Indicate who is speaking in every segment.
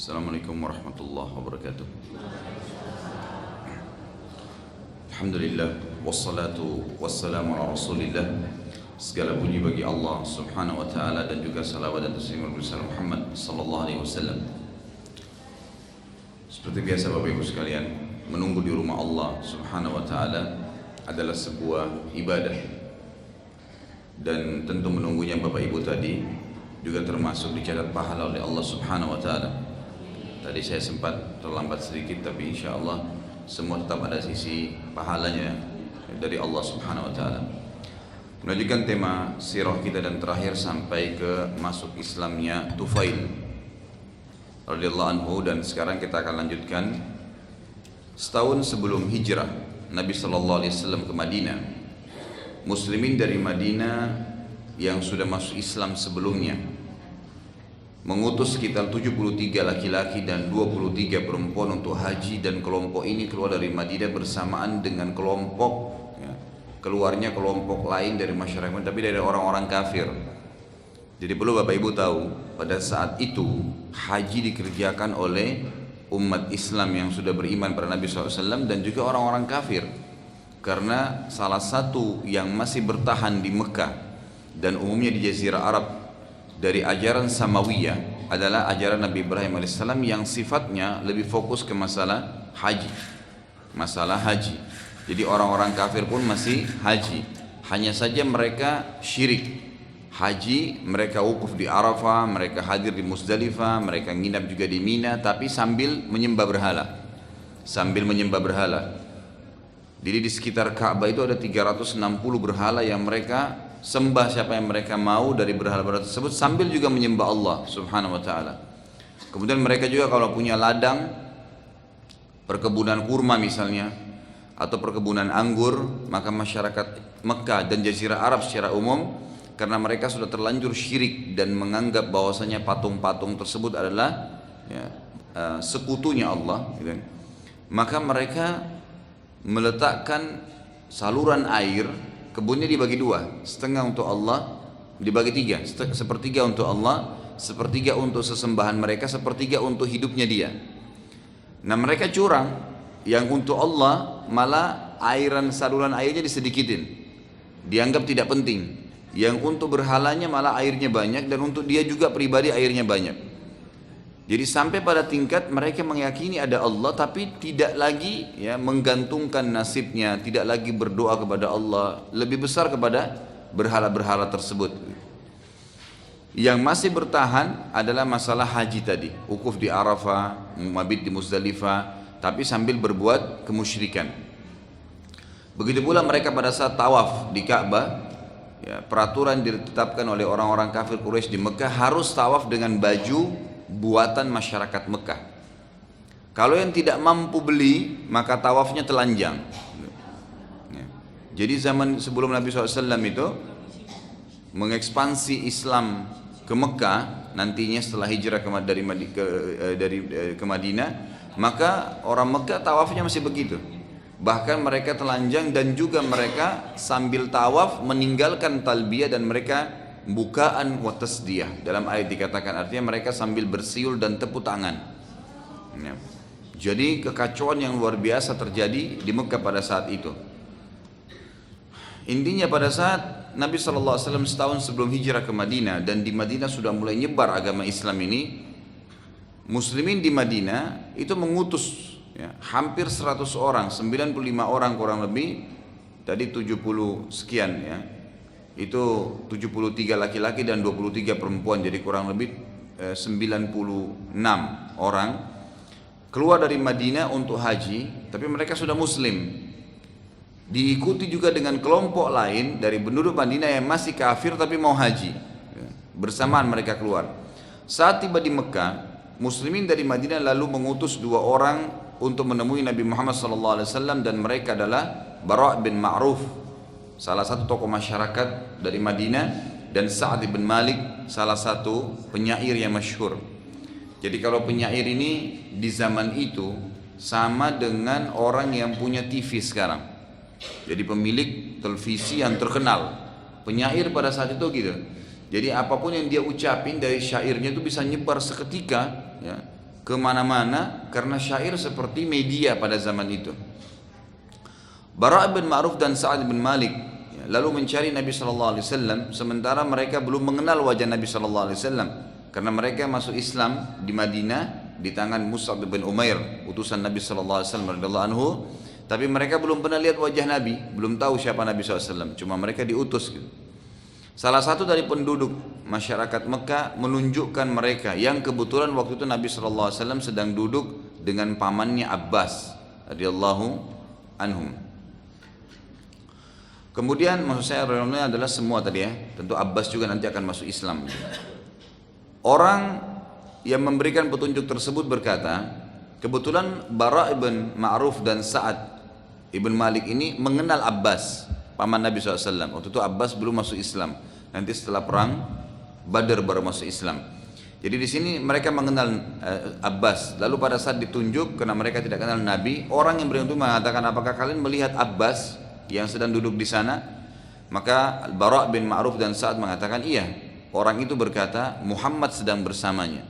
Speaker 1: Assalamualaikum warahmatullahi wabarakatuh. Alhamdulillah, wassalatu wassalamu ala rasulillah. Segala puji bagi Allah subhanahu wa ta'ala dan juga salawat dan taslim kepada Muhammad sallallahu alaihi wasallam. Seperti biasa Bapak Ibu sekalian, menunggu di rumah Allah subhanahu wa ta'ala adalah sebuah ibadah. Dan tentu menunggunya Bapak Ibu tadi juga termasuk dicatat pahala oleh Allah subhanahu wa ta'ala. Tadi saya sempat terlambat sedikit, tapi insya Allah semua tetap ada sisi pahalanya dari Allah subhanahu wa ta'ala. Melanjutkan tema sirah kita dan terakhir sampai ke masuk Islamnya Tufail radhiyallahu anhu, dan sekarang kita akan lanjutkan setahun sebelum hijrah Nabi sallallahu alaihi wasallam ke Madinah. Muslimin dari Madinah yang sudah masuk Islam sebelumnya mengutus sekitar 73 laki-laki dan 23 perempuan untuk haji, dan kelompok ini keluar dari Madinah bersamaan dengan keluarnya kelompok lain dari masyarakat, tapi dari orang-orang kafir. Jadi perlu Bapak Ibu tahu, pada saat itu haji dikerjakan oleh umat Islam yang sudah beriman pada Nabi SAW dan juga orang-orang kafir. Karena salah satu yang masih bertahan di Mekah dan umumnya di Jazirah Arab dari ajaran Samawiyah adalah ajaran Nabi Ibrahim AS yang sifatnya lebih fokus ke masalah haji. Jadi orang-orang kafir pun masih haji, hanya saja mereka syirik. Haji mereka wukuf di Arafah, mereka hadir di Muzdalifah, mereka nginap juga di Mina, tapi sambil menyembah berhala. Jadi di sekitar Ka'bah itu ada 360 berhala yang mereka sembah siapa yang mereka mau dari berhala-berhala tersebut, sambil juga menyembah Allah subhanahu wa ta'ala. Kemudian mereka juga kalau punya ladang, perkebunan kurma misalnya, atau perkebunan anggur, maka masyarakat Mekah dan Jazirah Arab secara umum, karena mereka sudah terlanjur syirik dan menganggap bahwasanya patung-patung tersebut adalah sekutunya Allah, gitu, maka mereka meletakkan saluran air. Kebunnya dibagi dua, setengah untuk Allah, dibagi tiga, sepertiga untuk Allah, sepertiga untuk sesembahan mereka, sepertiga untuk hidupnya dia. Nah mereka curang, yang untuk Allah malah saluran airnya disedikitin, dianggap tidak penting. Yang untuk berhalanya malah airnya banyak, dan untuk dia juga pribadi airnya banyak. Jadi sampai pada tingkat mereka meyakini ada Allah, tapi tidak lagi menggantungkan nasibnya, tidak lagi berdoa kepada Allah, lebih besar kepada berhala-berhala tersebut. Yang masih bertahan adalah masalah haji tadi, wukuf di Arafah, mabit di Muzdalifah, tapi sambil berbuat kemusyrikan. Begitu pula mereka pada saat tawaf di Ka'bah, peraturan ditetapkan oleh orang-orang kafir Quraisy di Mekah harus tawaf dengan baju buatan masyarakat Mekah. Kalau yang tidak mampu beli, maka tawafnya telanjang. Jadi zaman sebelum Nabi SAW itu mengekspansi Islam ke Mekah, nantinya setelah hijrah ke Madinah, maka orang Mekah tawafnya masih begitu. Bahkan mereka telanjang, dan juga mereka sambil tawaf meninggalkan talbiyah, dan mereka bukaan wa tasdiyah. Dalam ayat dikatakan artinya mereka sambil bersiul dan tepuk tangan. Jadi kekacauan yang luar biasa terjadi di Mekah pada saat itu. Intinya pada saat Nabi SAW setahun sebelum hijrah ke Madinah, dan di Madinah sudah mulai nyebar agama Islam ini, muslimin di Madinah itu mengutus hampir 100 orang, 95 orang kurang lebih, tadi 70 sekian itu 73 laki-laki dan 23 perempuan, jadi kurang lebih 96 orang keluar dari Madinah untuk haji, tapi mereka sudah muslim. Diikuti juga dengan kelompok lain dari penduduk Madinah yang masih kafir tapi mau haji. Bersamaan mereka keluar. Saat tiba di Mekah, muslimin dari Madinah lalu mengutus 2 orang untuk menemui Nabi Muhammad SAW, dan mereka adalah Bara' bin Ma'ruf, salah satu tokoh masyarakat dari Madinah, dan Sa'ad bin Malik, salah satu penyair yang masyhur. Jadi kalau penyair ini di zaman itu sama dengan orang yang punya TV sekarang. Jadi pemilik televisi yang terkenal. Penyair pada saat itu gitu. Jadi apapun yang dia ucapin dari syairnya itu bisa nyebar seketika, kemana-mana karena syair seperti media pada zaman itu. Bara' bin Ma'ruf dan Sa'ad bin Malik lalu mencari Nabi SAW sementara mereka belum mengenal wajah Nabi SAW karena mereka masuk Islam di Madinah di tangan Mus'ab bin Umair, utusan Nabi SAW radhiyallahu anhu, tapi mereka belum pernah lihat wajah Nabi, belum tahu siapa Nabi SAW, cuma mereka diutus gitu. Salah satu dari penduduk masyarakat Mekah menunjukkan mereka yang kebetulan waktu itu Nabi SAW sedang duduk dengan pamannya Abbas radhiyallahu anhum. Kemudian maksud saya adalah semua tadi ya, tentu Abbas juga nanti akan masuk Islam. Orang yang memberikan petunjuk tersebut berkata, kebetulan Bara' ibn Ma'ruf dan Sa'ad ibn Malik ini mengenal Abbas, paman Nabi SAW. Waktu itu Abbas belum masuk Islam. Nanti setelah perang Badar baru masuk Islam. Jadi di sini mereka mengenal Abbas. Lalu pada saat ditunjuk, karena mereka tidak kenal Nabi, orang yang beruntung mengatakan, apakah kalian melihat Abbas yang sedang duduk di sana? Maka Bara' bin Ma'ruf dan Sa'ad mengatakan iya. Orang itu berkata Muhammad sedang bersamanya.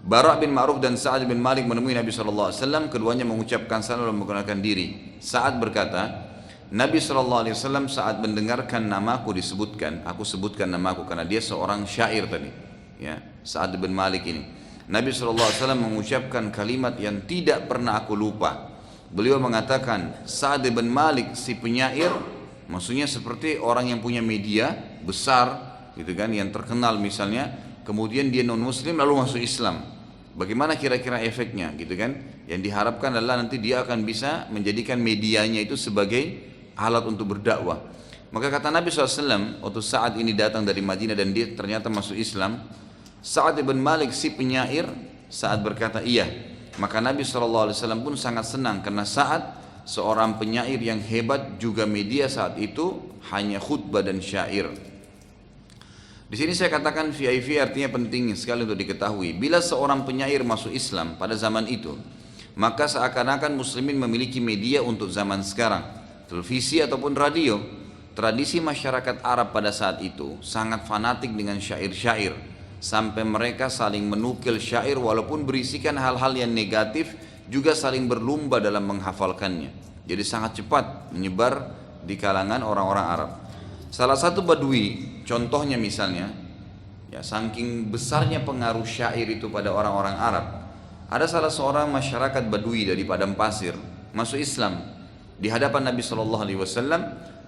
Speaker 1: Bara' bin Ma'ruf dan Sa'ad bin Malik menemui Nabi SAW, keduanya mengucapkan salam dan memperkenalkan diri. Sa'ad berkata, Nabi SAW saat mendengarkan namaku disebutkan, aku sebutkan namaku karena dia seorang syair tadi, ya, Sa'ad bin Malik ini. Nabi SAW mengucapkan kalimat yang tidak pernah aku lupa. Beliau mengatakan, Sa'ad bin Malik si penyair, maksudnya seperti orang yang punya media besar, gitu kan, yang terkenal misalnya, kemudian dia non muslim lalu masuk Islam. Bagaimana kira-kira efeknya, gitu kan? Yang diharapkan adalah nanti dia akan bisa menjadikan medianya itu sebagai alat untuk berdakwah. Maka kata Nabi SAW, waktu Sa'ad ini datang dari Madinah dan dia ternyata masuk Islam, Sa'ad bin Malik si penyair, Sa'ad berkata iya. Maka Nabi SAW pun sangat senang karena Sa'ad seorang penyair yang hebat, juga media saat itu hanya khutbah dan syair. Di sini saya katakan VIP artinya penting sekali untuk diketahui. Bila seorang penyair masuk Islam pada zaman itu, maka seakan-akan muslimin memiliki media untuk zaman sekarang, televisi ataupun radio. Tradisi masyarakat Arab pada saat itu sangat fanatik dengan syair-syair, sampai mereka saling menukil syair walaupun berisikan hal-hal yang negatif, juga saling berlomba dalam menghafalkannya. Jadi sangat cepat menyebar di kalangan orang-orang Arab. Salah satu Badui, contohnya misalnya, ya, saking besarnya pengaruh syair itu pada orang-orang Arab, ada salah seorang masyarakat Badui dari padang pasir masuk Islam di hadapan Nabi SAW.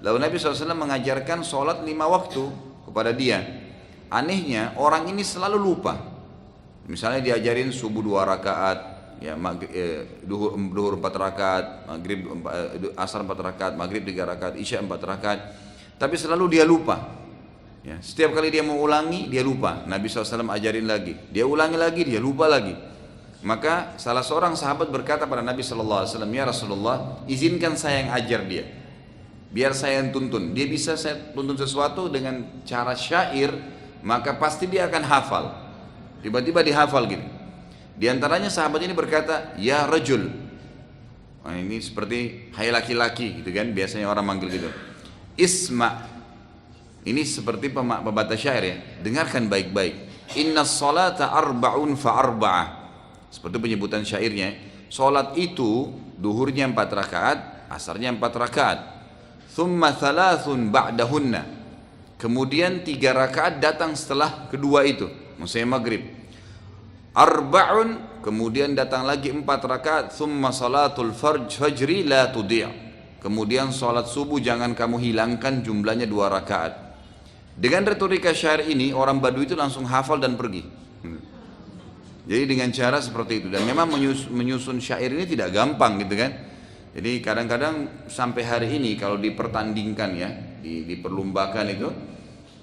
Speaker 1: Lalu Nabi SAW mengajarkan sholat 5 waktu kepada dia. Anehnya orang ini selalu lupa. Misalnya diajarin subuh 2 rakaat, ya, duhur 4 rakaat, maghrib asar 4 rakaat, maghrib 3 rakaat, isya 4 rakaat. Tapi selalu dia lupa, ya, setiap kali dia mau ulangi dia lupa. Nabi SAW ajarin lagi, dia ulangi lagi, dia lupa lagi. Maka salah seorang sahabat berkata pada Nabi SAW, ya Rasulullah, izinkan saya yang ajar dia, biar saya yang tuntun. Dia bisa saya tuntun sesuatu dengan cara syair, maka pasti dia akan hafal. Tiba-tiba dihafal gitu. Di antaranya sahabat ini berkata, ya rajul. Nah, ini seperti hai laki-laki gitu kan, biasanya orang manggil gitu. Isma, ini seperti pembatas syair ya, dengarkan baik-baik. Inna salata arba'un fa arba'ah, seperti penyebutan syairnya. Salat itu duhurnya 4 rakaat, asarnya 4 rakaat. Thumma thalathun ba'dahunna, kemudian 3 rakaat datang setelah kedua itu, maksudnya maghrib. Arba'un, kemudian datang lagi 4 rakaat. Thumma salatul fajri la tudhi', kemudian sholat subuh jangan kamu hilangkan, jumlahnya 2 rakaat. Dengan retorika syair ini orang Badui itu langsung hafal dan pergi. Jadi dengan cara seperti itu. Dan memang menyusun syair ini tidak gampang gitu kan. Jadi kadang-kadang sampai hari ini kalau dipertandingkan ya, diperlombakan itu,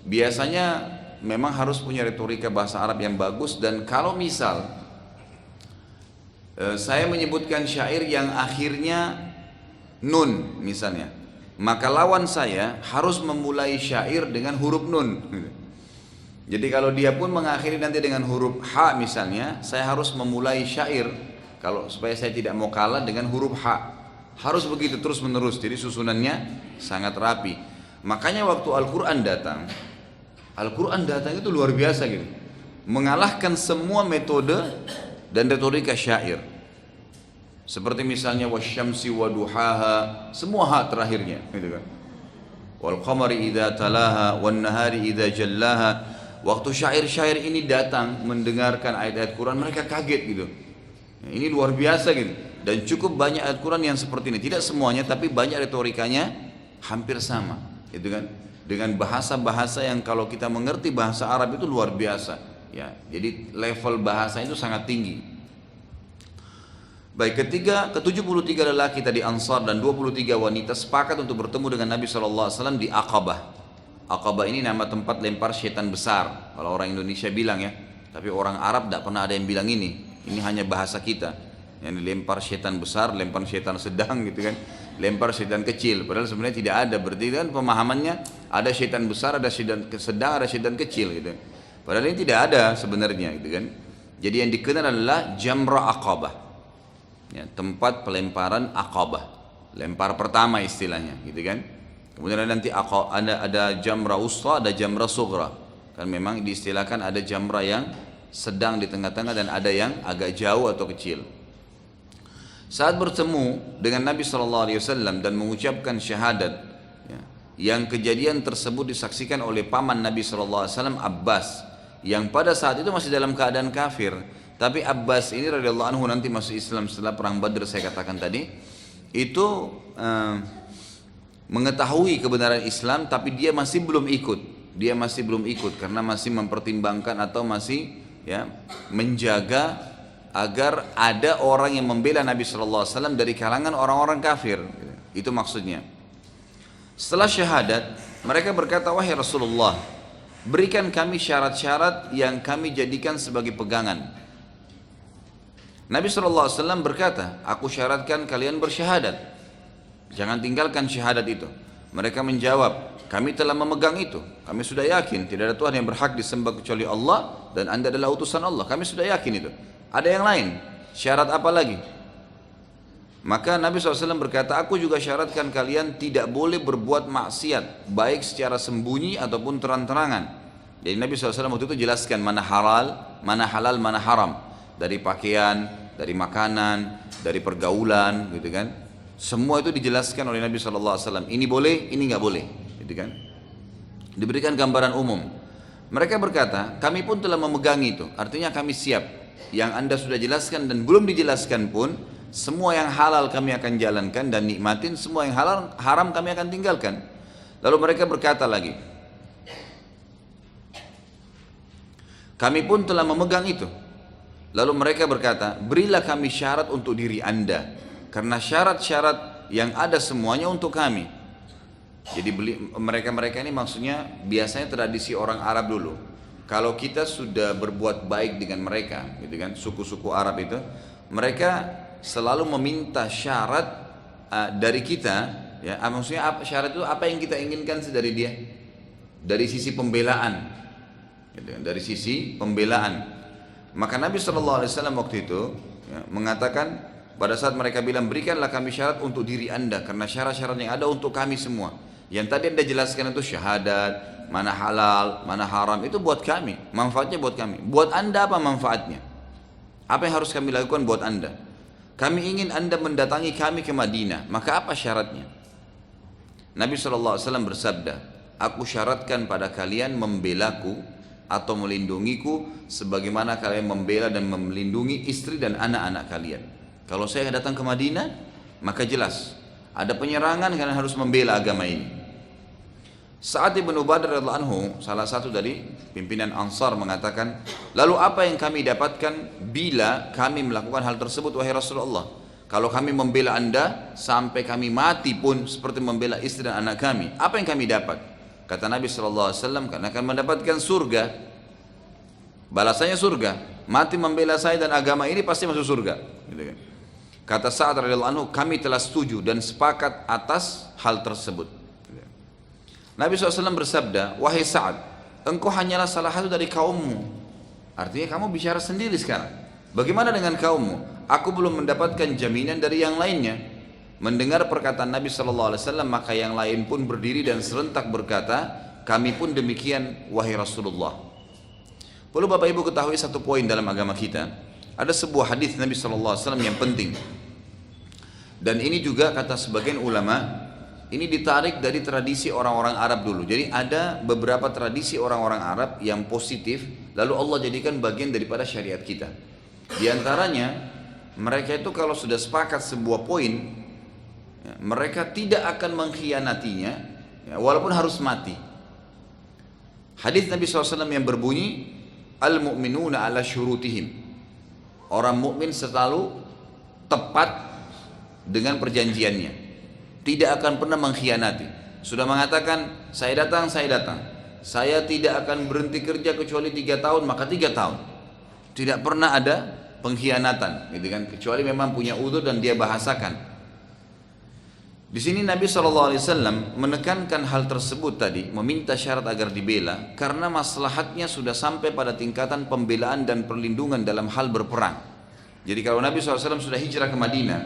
Speaker 1: biasanya memang harus punya retorika bahasa Arab yang bagus. Dan kalau misal saya menyebutkan syair yang akhirnya nun misalnya, maka lawan saya harus memulai syair dengan huruf nun. Jadi kalau dia pun mengakhiri nanti dengan huruf ha misalnya, saya harus memulai syair kalau supaya saya tidak mau kalah dengan huruf ha. Harus begitu terus menerus. Jadi susunannya sangat rapi. Makanya waktu Al-Quran datang itu luar biasa gitu. mengalahkan semua metode dan retorika syair. Seperti misalnya wasyamsi waduhaha, semua ha terakhirnya, gitu kan. Wal qamari idza talaha wan nahari idza jallaha. Waktu syair-syair ini datang mendengarkan ayat-ayat Quran, mereka kaget gitu. Ini luar biasa gitu. Dan cukup banyak ayat Quran yang seperti ini. Tidak semuanya, tapi banyak retorikanya hampir sama, gitu kan. Dengan bahasa-bahasa yang kalau kita mengerti bahasa Arab itu luar biasa. Ya, jadi level bahasa itu sangat tinggi. Baik, ke-73 lelaki tadi Ansar dan 23 wanita sepakat untuk bertemu dengan Nabi SAW di Aqabah. Aqabah ini nama tempat lempar syaitan besar, kalau orang Indonesia bilang ya. Tapi orang Arab tidak pernah ada yang bilang ini. Ini hanya bahasa kita. Yang dilempar syaitan besar, lempar syaitan sedang gitu kan. Lempar syaitan kecil. Padahal sebenarnya tidak ada. Berarti kan pemahamannya ada syaitan besar, ada syaitan sedang, ada syaitan kecil gitu. Padahal ini tidak ada sebenarnya gitu kan. Jadi yang dikenal adalah Jamra Aqabah. Ya, tempat pelemparan Aqabah, lempar pertama istilahnya, gitu kan. Kemudian nanti ada jamra wusta, ada jamra sughra. Kan memang diistilahkan ada jamra yang sedang di tengah-tengah dan ada yang agak jauh atau kecil. Saat bertemu dengan Nabi SAW dan mengucapkan syahadat, ya, yang kejadian tersebut disaksikan oleh paman Nabi SAW Abbas, yang pada saat itu masih dalam keadaan kafir. Tapi Abbas ini radhiyallahu anhu nanti masuk Islam setelah perang Badr, saya katakan tadi, itu mengetahui kebenaran Islam, tapi dia masih belum ikut. Dia masih belum ikut karena masih mempertimbangkan atau masih ya menjaga agar ada orang yang membela Nabi SAW dari kalangan orang-orang kafir. Itu maksudnya. Setelah syahadat, mereka berkata, wahai Rasulullah, berikan kami syarat-syarat yang kami jadikan sebagai pegangan. Nabi SAW berkata, aku syaratkan kalian bersyahadat, jangan tinggalkan syahadat itu. Mereka menjawab, kami telah memegang itu, kami sudah yakin tidak ada Tuhan yang berhak disembah kecuali Allah dan Anda adalah utusan Allah, kami sudah yakin itu. Ada yang lain, syarat apa lagi? Maka Nabi SAW berkata, aku juga syaratkan kalian tidak boleh berbuat maksiat, baik secara sembunyi ataupun terang-terangan. Jadi Nabi SAW waktu itu jelaskan mana halal, mana haram. Dari pakaian, dari makanan, dari pergaulan, gitu kan. Semua itu dijelaskan oleh Nabi SAW. Ini boleh, ini nggak boleh, gitu kan. Diberikan gambaran umum. Mereka berkata, kami pun telah memegang itu. Artinya kami siap. Yang anda sudah jelaskan dan belum dijelaskan pun, semua yang halal kami akan jalankan dan nikmatin, semua yang haram kami akan tinggalkan. Lalu mereka berkata lagi, kami pun telah memegang itu. Lalu mereka berkata, berilah kami syarat untuk diri anda, karena syarat-syarat yang ada semuanya untuk kami. Jadi mereka-mereka ini maksudnya biasanya tradisi orang Arab dulu. Kalau kita sudah berbuat baik dengan mereka, gitu kan, suku-suku Arab itu, mereka selalu meminta syarat dari kita, ya, maksudnya syarat itu apa yang kita inginkan dari dia, dari sisi pembelaan, gitu, dari sisi pembelaan. Maka Nabi SAW waktu itu ya, mengatakan pada saat mereka bilang berikanlah kami syarat untuk diri anda karena syarat-syarat yang ada untuk kami semua. Yang tadi anda jelaskan itu syahadat, mana halal, mana haram, itu buat kami, manfaatnya buat kami. Buat anda apa manfaatnya? Apa yang harus kami lakukan buat anda? Kami ingin anda mendatangi kami ke Madinah, maka apa syaratnya? Nabi SAW bersabda, aku syaratkan pada kalian membelaku atau melindungiku sebagaimana kalian membela dan melindungi istri dan anak-anak kalian. Kalau saya datang ke Madinah, maka jelas ada penyerangan, kalian harus membela agama ini. Sa'ad bin Ubadah radhiyallahu anhu, salah satu dari pimpinan Ansar, mengatakan, lalu apa yang kami dapatkan bila kami melakukan hal tersebut wahai Rasulullah? Kalau kami membela anda sampai kami mati pun seperti membela istri dan anak kami, apa yang kami dapat? Kata Nabi SAW, karena akan mendapatkan surga, balasannya surga. Mati membela saya dan agama ini pasti masuk surga, gitu kan. Kata Sa'ad radhiyallahu anhu, kami telah setuju dan sepakat atas hal tersebut. Nabi SAW bersabda, wahai Sa'ad, engkau hanyalah salah satu dari kaummu. Artinya kamu bicara sendiri sekarang. Bagaimana dengan kaummu? Aku belum mendapatkan jaminan dari yang lainnya. Mendengar perkataan Nabi SAW, maka yang lain pun berdiri dan serentak berkata, kami pun demikian wahai Rasulullah. Perlu Bapak Ibu ketahui satu poin dalam agama kita. Ada sebuah hadis Nabi SAW yang penting. Dan ini juga kata sebagian ulama, ini ditarik dari tradisi orang-orang Arab dulu. Jadi ada beberapa tradisi orang-orang Arab yang positif, lalu Allah jadikan bagian daripada syariat kita. Di antaranya, mereka itu kalau sudah sepakat sebuah poin, ya, mereka tidak akan mengkhianatinya, ya, walaupun harus mati. Hadis Nabi SAW yang berbunyi, Al-mu'minuna ala syurutihim. Orang mukmin selalu tepat dengan perjanjiannya, tidak akan pernah mengkhianati. Sudah mengatakan, saya datang, saya tidak akan berhenti kerja kecuali 3 tahun, maka 3 tahun. Tidak pernah ada pengkhianatan, gitu kan? Kecuali memang punya udzur dan dia bahasakan. Di sini Nabi SAW menekankan hal tersebut tadi, meminta syarat agar dibela, karena maslahatnya sudah sampai pada tingkatan pembelaan dan perlindungan dalam hal berperang. Jadi kalau Nabi SAW sudah hijrah ke Madinah,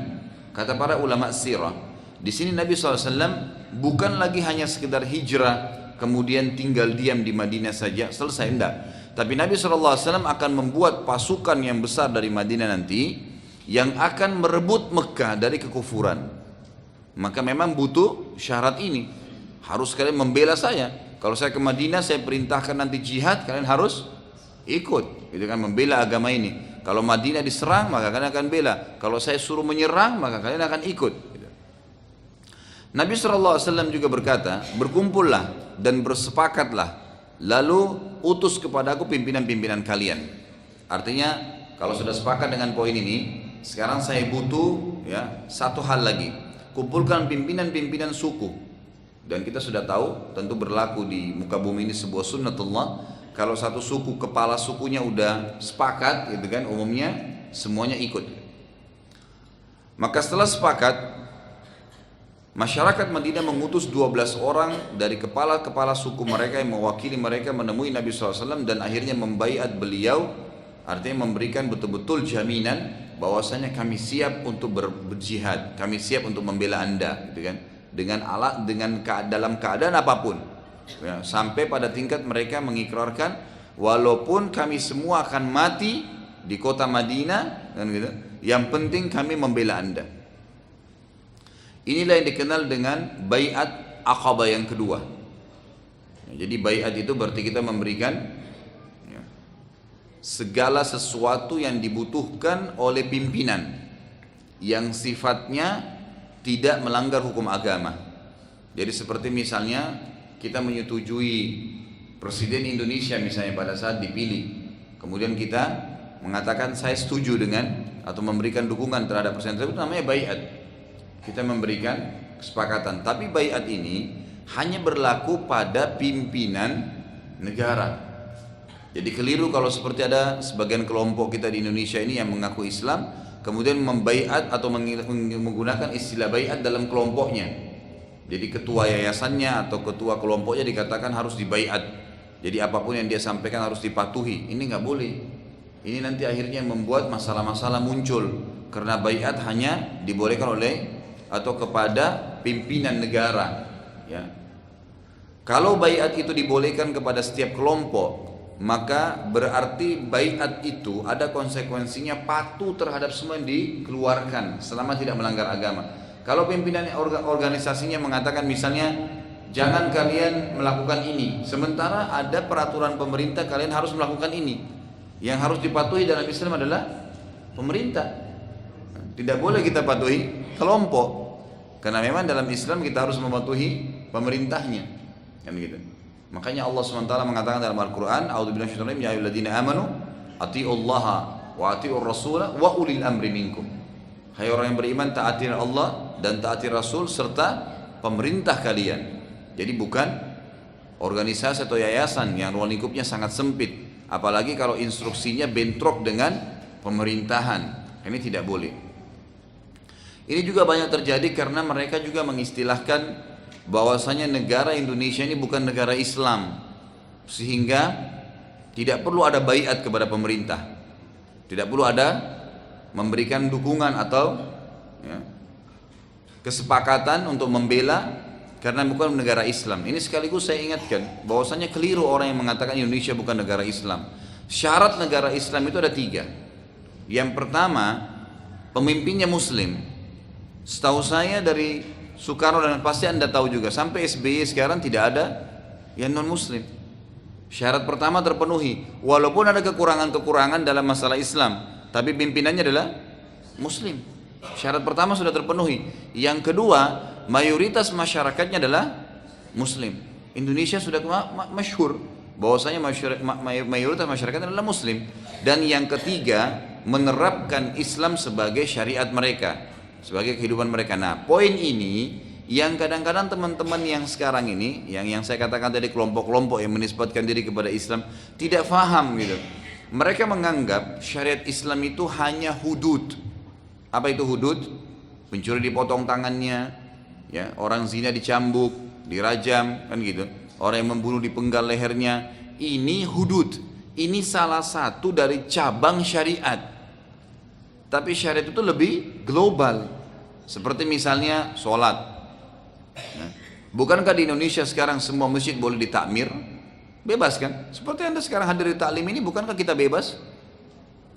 Speaker 1: kata para ulama sirah, di sini Nabi SAW bukan lagi hanya sekedar hijrah, kemudian tinggal diam di Madinah saja, selesai, enggak. Tapi Nabi SAW akan membuat pasukan yang besar dari Madinah nanti, yang akan merebut Mekah dari kekufuran. Maka memang butuh syarat ini. Harus kalian membela saya. Kalau saya ke Madinah, saya perintahkan nanti jihad, kalian harus ikut. Itu kan membela agama ini. Kalau Madinah diserang, maka kalian akan bela. Kalau saya suruh menyerang, maka kalian akan ikut. Nabi SAW juga berkata, berkumpullah dan bersepakatlah, lalu utus kepadaku pimpinan-pimpinan kalian. Artinya, kalau sudah sepakat dengan poin ini, sekarang saya butuh ya satu hal lagi. Kumpulkan pimpinan-pimpinan suku. Dan kita sudah tahu, tentu berlaku di muka bumi ini sebuah sunnatullah. Kalau satu suku, kepala sukunya udah sepakat, gitu kan, umumnya semuanya ikut. Maka setelah sepakat, masyarakat Madinah mengutus 12 orang dari kepala-kepala suku mereka yang mewakili mereka menemui Nabi SAW dan akhirnya membaiat beliau, artinya memberikan betul-betul jaminan bahwasanya kami siap untuk berjihad, kami siap untuk membela anda, gitu kan, dengan alat, dalam keadaan apapun, ya, sampai pada tingkat mereka mengikrarkan, walaupun kami semua akan mati di kota Madinah, kan gitu, yang penting kami membela anda. Inilah yang dikenal dengan baiat Aqabah yang kedua. Jadi baiat itu berarti kita memberikan segala sesuatu yang dibutuhkan oleh pimpinan yang sifatnya tidak melanggar hukum agama. Jadi seperti misalnya kita menyetujui Presiden Indonesia misalnya pada saat dipilih, kemudian kita mengatakan saya setuju dengan atau memberikan dukungan terhadap presiden tersebut, namanya baiat. Kita memberikan kesepakatan, tapi baiat ini hanya berlaku pada pimpinan negara. Jadi keliru kalau seperti ada sebagian kelompok kita di Indonesia ini yang mengaku Islam, kemudian membaiat atau menggunakan istilah baiat dalam kelompoknya. Jadi ketua yayasannya atau ketua kelompoknya dikatakan harus dibaiat. Jadi apapun yang dia sampaikan harus dipatuhi. Ini nggak boleh. Ini nanti akhirnya membuat masalah-masalah muncul, karena baiat hanya dibolehkan oleh atau kepada pimpinan negara. Ya. Kalau baiat itu dibolehkan kepada setiap kelompok, maka berarti baiat itu ada konsekuensinya patuh terhadap semua yang dikeluarkan selama tidak melanggar agama. Kalau pimpinan organisasinya mengatakan misalnya jangan kalian melakukan ini, sementara ada peraturan pemerintah kalian harus melakukan ini, yang harus dipatuhi dalam Islam adalah pemerintah. Tidak boleh kita patuhi kelompok, karena memang dalam Islam kita harus mematuhi pemerintahnya, kan gitu. Makanya Allah SWT mengatakan dalam Al-Quran, A'udzubillahi minasyaitonir rajim, ya ayyuhalladzina amanu atiiullaha wa atiiur rasula wa ulil amri minkum. Hai orang yang beriman, taati Allah dan taati Rasul serta pemerintah kalian. Jadi bukan organisasi atau yayasan yang ruang lingkupnya sangat sempit, apalagi kalau instruksinya bentrok dengan pemerintahan. Ini tidak boleh. Ini juga banyak terjadi karena mereka juga mengistilahkan bahwasanya negara Indonesia ini bukan negara Islam, sehingga tidak perlu ada baiat kepada pemerintah, tidak perlu ada memberikan dukungan atau ya, kesepakatan untuk membela karena bukan negara Islam. Ini sekaligus saya ingatkan bahwasanya keliru orang yang mengatakan Indonesia bukan negara Islam. Syarat negara Islam itu ada 3. Yang pertama, pemimpinnya muslim. Setahu saya dari Soekarno, dan pasti Anda tahu juga, sampai SBY sekarang tidak ada yang non muslim. Syarat pertama terpenuhi, walaupun ada kekurangan-kekurangan dalam masalah Islam, tapi pimpinannya adalah muslim. Syarat pertama sudah terpenuhi. Yang kedua, mayoritas masyarakatnya adalah muslim. Indonesia sudah masyhur bahwasanya mayoritas masyarakat adalah muslim. Dan yang ketiga, menerapkan Islam sebagai syariat mereka, sebagai kehidupan mereka. Nah, poin ini yang kadang-kadang teman-teman yang sekarang ini, yang saya katakan tadi, kelompok-kelompok yang menisbatkan diri kepada Islam tidak faham gitu. Mereka menganggap syariat Islam itu hanya hudud. Apa itu hudud? Pencuri dipotong tangannya, ya, orang zina dicambuk, dirajam, kan gitu. Orang yang membunuh dipenggal lehernya. Ini hudud. Ini salah satu dari cabang syariat. Tapi syariat itu lebih global. Seperti misalnya sholat. Nah, bukankah di Indonesia sekarang semua masjid boleh ditakmir? Bebas kan? Seperti Anda sekarang hadir di taklim ini, bukankah kita bebas?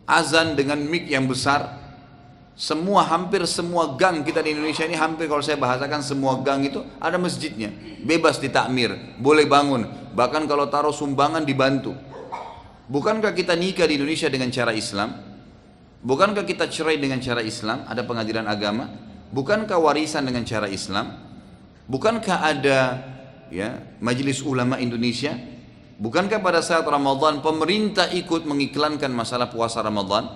Speaker 1: Azan dengan mic yang besar. Hampir semua gang kita di Indonesia ini, hampir kalau saya bahasakan semua gang itu ada masjidnya. Bebas ditakmir, boleh bangun. Bahkan kalau taruh sumbangan dibantu. Bukankah kita nikah di Indonesia dengan cara Islam? Bukankah kita cerai dengan cara Islam? Ada pengadilan agama? Bukankah warisan dengan cara Islam? Bukankah ada, ya, Majelis Ulama Indonesia? Bukankah pada saat Ramadan pemerintah ikut mengiklankan masalah puasa Ramadan,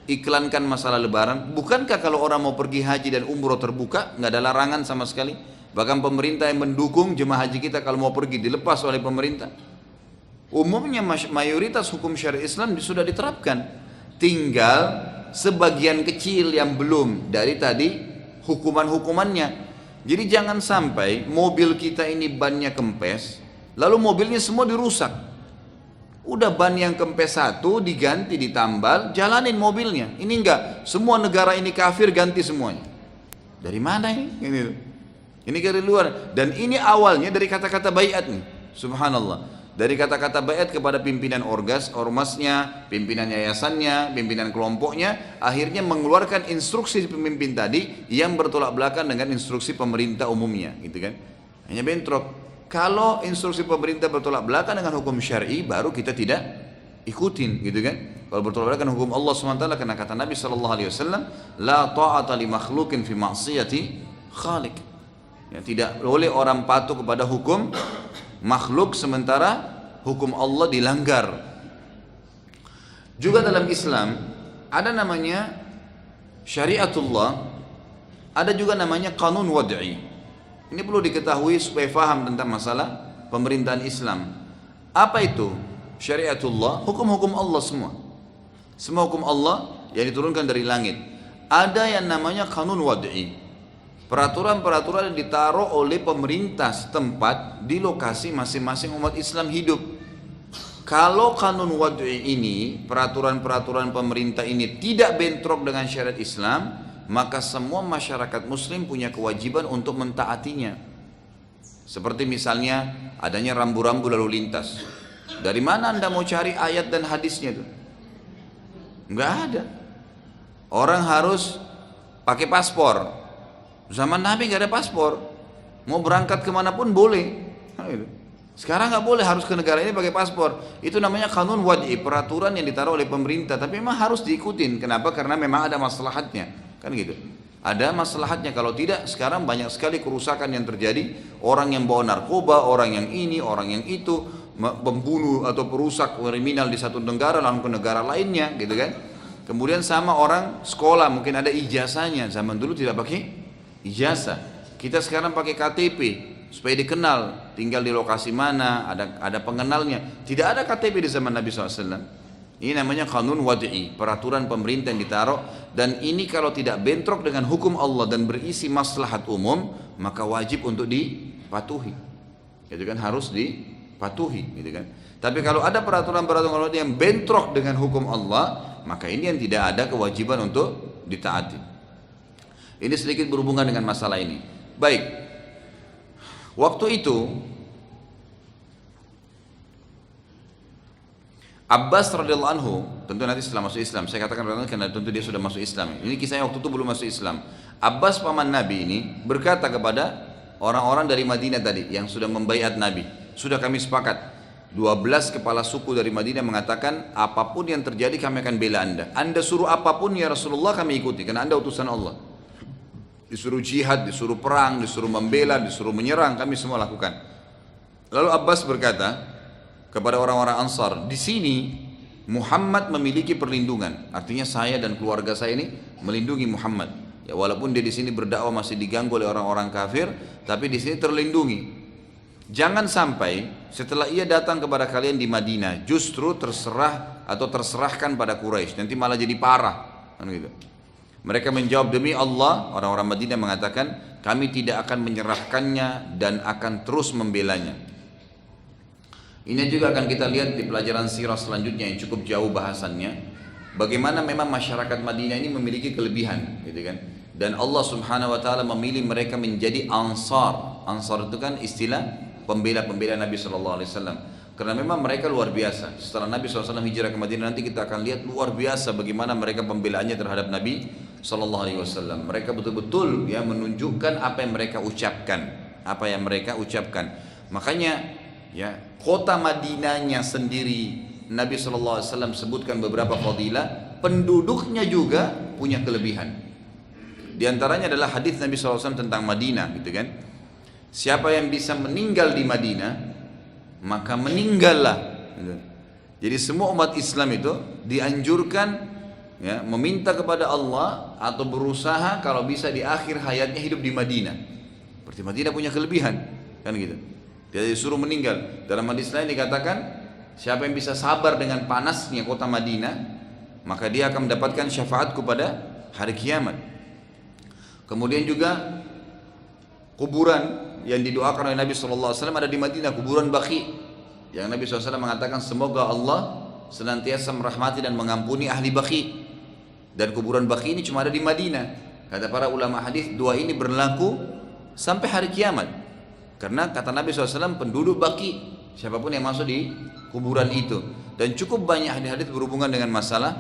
Speaker 1: iklankan masalah Lebaran? Bukankah kalau orang mau pergi haji dan umroh terbuka, nggak ada larangan sama sekali? Bahkan pemerintah yang mendukung jemaah haji kita kalau mau pergi dilepas oleh pemerintah. Umumnya mayoritas hukum syariat Islam sudah diterapkan. Tinggal sebagian kecil yang belum, dari tadi hukuman-hukumannya. Jadi jangan sampai mobil kita ini bannya kempes, lalu mobilnya semua dirusak. Udah ban yang kempes satu diganti, ditambal, jalanin mobilnya. Ini enggak, semua negara ini kafir, ganti semuanya. Dari mana ini? Ini dari luar. Dan ini awalnya dari kata-kata baiat nih. Subhanallah. Dari kata-kata baiat kepada pimpinan ormasnya, pimpinan yayasannya, pimpinan kelompoknya, akhirnya mengeluarkan instruksi pemimpin tadi yang bertolak belakang dengan instruksi pemerintah umumnya, gitu kan? Hanya bentrok. Kalau instruksi pemerintah bertolak belakang dengan hukum syar'i, baru kita tidak ikutin, gitu kan? Kalau bertolak belakang hukum Allah SWT, karena kata Nabi SAW, la ta'ata li makhlukin fi ma'siyati khaliq. Ya, tidak boleh orang patuh kepada hukum makhluk sementara hukum Allah dilanggar. Juga dalam Islam ada namanya syariatullah, ada juga namanya kanun wad'i. Ini perlu diketahui supaya faham tentang masalah pemerintahan Islam. Apa itu syariatullah? Hukum-hukum Allah semua. Semua hukum Allah yang diturunkan dari langit. Ada yang namanya kanun wad'i. Peraturan-peraturan yang ditaruh oleh pemerintah setempat di lokasi masing-masing umat Islam hidup. Kalau kanun wad'i ini, peraturan-peraturan pemerintah ini tidak bentrok dengan syariat Islam, maka semua masyarakat muslim punya kewajiban untuk mentaatinya. Seperti misalnya adanya rambu-rambu lalu lintas. Dari mana Anda mau cari ayat dan hadisnya itu? Enggak ada. Orang harus pakai paspor. Zaman Nabi nggak ada paspor, mau berangkat kemanapun boleh. Sekarang nggak boleh, harus ke negara ini pakai paspor. Itu namanya kanun wad'i, peraturan yang ditaruh oleh pemerintah, tapi memang harus diikutin. Kenapa? Karena memang ada maslahatnya, kan gitu. Ada maslahatnya. Kalau tidak, sekarang banyak sekali kerusakan yang terjadi. Orang yang bawa narkoba, orang yang ini, orang yang itu, membunuh atau perusak kriminal di satu negara lalu ke negara lainnya, gitu kan. Kemudian sama orang sekolah, mungkin ada ijazahnya. Zaman dulu tidak pakai ijazah. Kita sekarang pakai KTP supaya dikenal, tinggal di lokasi mana, ada pengenalnya. Tidak ada KTP di zaman Nabi SAW. Ini namanya kanun wad'i, peraturan pemerintah yang ditaruh. Dan ini kalau tidak bentrok dengan hukum Allah dan berisi maslahat umum, maka wajib untuk dipatuhi. Itu kan harus dipatuhi, gitu kan. Tapi kalau ada peraturan-peraturan yang bentrok dengan hukum Allah, maka ini yang tidak ada kewajiban untuk ditaati. Ini sedikit berhubungan dengan masalah ini. Baik, waktu itu Abbas radhiyallahu anhu, tentu nanti setelah masuk Islam, saya katakan radhiyallahu karena tentu dia sudah masuk Islam. Ini kisahnya waktu itu belum masuk Islam. Abbas paman Nabi ini berkata kepada orang-orang dari Madinah tadi yang sudah membaiat Nabi, sudah kami sepakat 12 kepala suku dari Madinah mengatakan apapun yang terjadi kami akan bela anda. Anda suruh apapun ya Rasulullah kami ikuti karena anda utusan Allah. Disuruh jihad, disuruh perang, disuruh membela, disuruh menyerang, kami semua lakukan. Lalu Abbas berkata kepada orang-orang Ansar, di sini Muhammad memiliki perlindungan. Artinya saya dan keluarga saya ini melindungi Muhammad. Ya, walaupun dia di sini berdakwah masih diganggu oleh orang-orang kafir, tapi di sini terlindungi. Jangan sampai setelah ia datang kepada kalian di Madinah, justru terserah atau terserahkan pada Quraisy. Nanti malah jadi parah. Kan gitu. Mereka menjawab, demi Allah, orang-orang Madinah mengatakan, kami tidak akan menyerahkannya dan akan terus membelanya. Ini juga akan kita lihat di pelajaran sirah selanjutnya yang cukup jauh bahasannya. Bagaimana memang masyarakat Madinah ini memiliki kelebihan, gitu kan? Dan Allah Subhanahu Wa Taala memilih mereka menjadi Ansar. Ansar itu kan istilah pembela-pembela Nabi Sallallahu Alaihi Wasallam. Karena memang mereka luar biasa. Setelah Nabi SAW hijrah ke Madinah nanti kita akan lihat luar biasa bagaimana mereka pembelaannya terhadap Nabi Sallallahu Alaihi Wasallam. Mereka betul-betul ya menunjukkan apa yang mereka ucapkan, Makanya ya kota Madinahnya sendiri Nabi SAW sebutkan beberapa fadilah, penduduknya juga punya kelebihan. Di antaranya adalah hadis Nabi SAW tentang Madinah, gitu kan? Siapa yang bisa meninggal di Madinah, maka meninggallah. Gitu. Jadi semua umat Islam itu dianjurkan ya meminta kepada Allah atau berusaha kalau bisa di akhir hayatnya hidup di Madinah. Berarti Madinah punya kelebihan, kan gitu. Dia disuruh meninggal. Dalam hadis lain dikatakan, siapa yang bisa sabar dengan panasnya kota Madinah, maka dia akan mendapatkan syafaatku pada hari kiamat. Kemudian juga kuburan yang didoakan oleh Nabi SAW ada di Madinah, kuburan Baqi, yang Nabi SAW mengatakan semoga Allah senantiasa merahmati dan mengampuni ahli Baqi. Dan kuburan Baqi ini cuma ada di Madinah. Kata para ulama hadis, dua ini berlaku sampai hari kiamat. Karena kata Nabi SAW penduduk Baqi, siapapun yang masuk di kuburan itu. Dan cukup banyak hadis-hadis berhubungan dengan masalah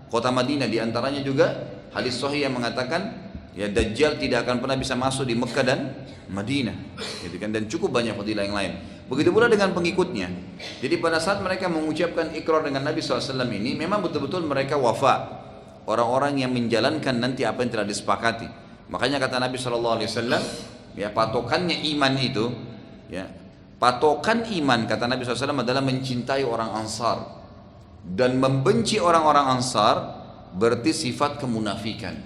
Speaker 1: kota Madinah. Di antaranya juga hadis sahih yang mengatakan ya Dajjal tidak akan pernah bisa masuk di Mekah dan Madinah, gitu kan? Dan cukup banyak fadilah yang lain. Begitu pula dengan pengikutnya. Jadi pada saat mereka mengucapkan ikrar dengan Nabi SAW ini, memang betul-betul mereka wafa. Orang-orang yang menjalankan nanti apa yang telah disepakati. Makanya kata Nabi SAW, ya patokannya iman itu, ya patokan iman kata Nabi SAW adalah mencintai orang Ansar dan membenci orang-orang Ansar berarti sifat kemunafikan,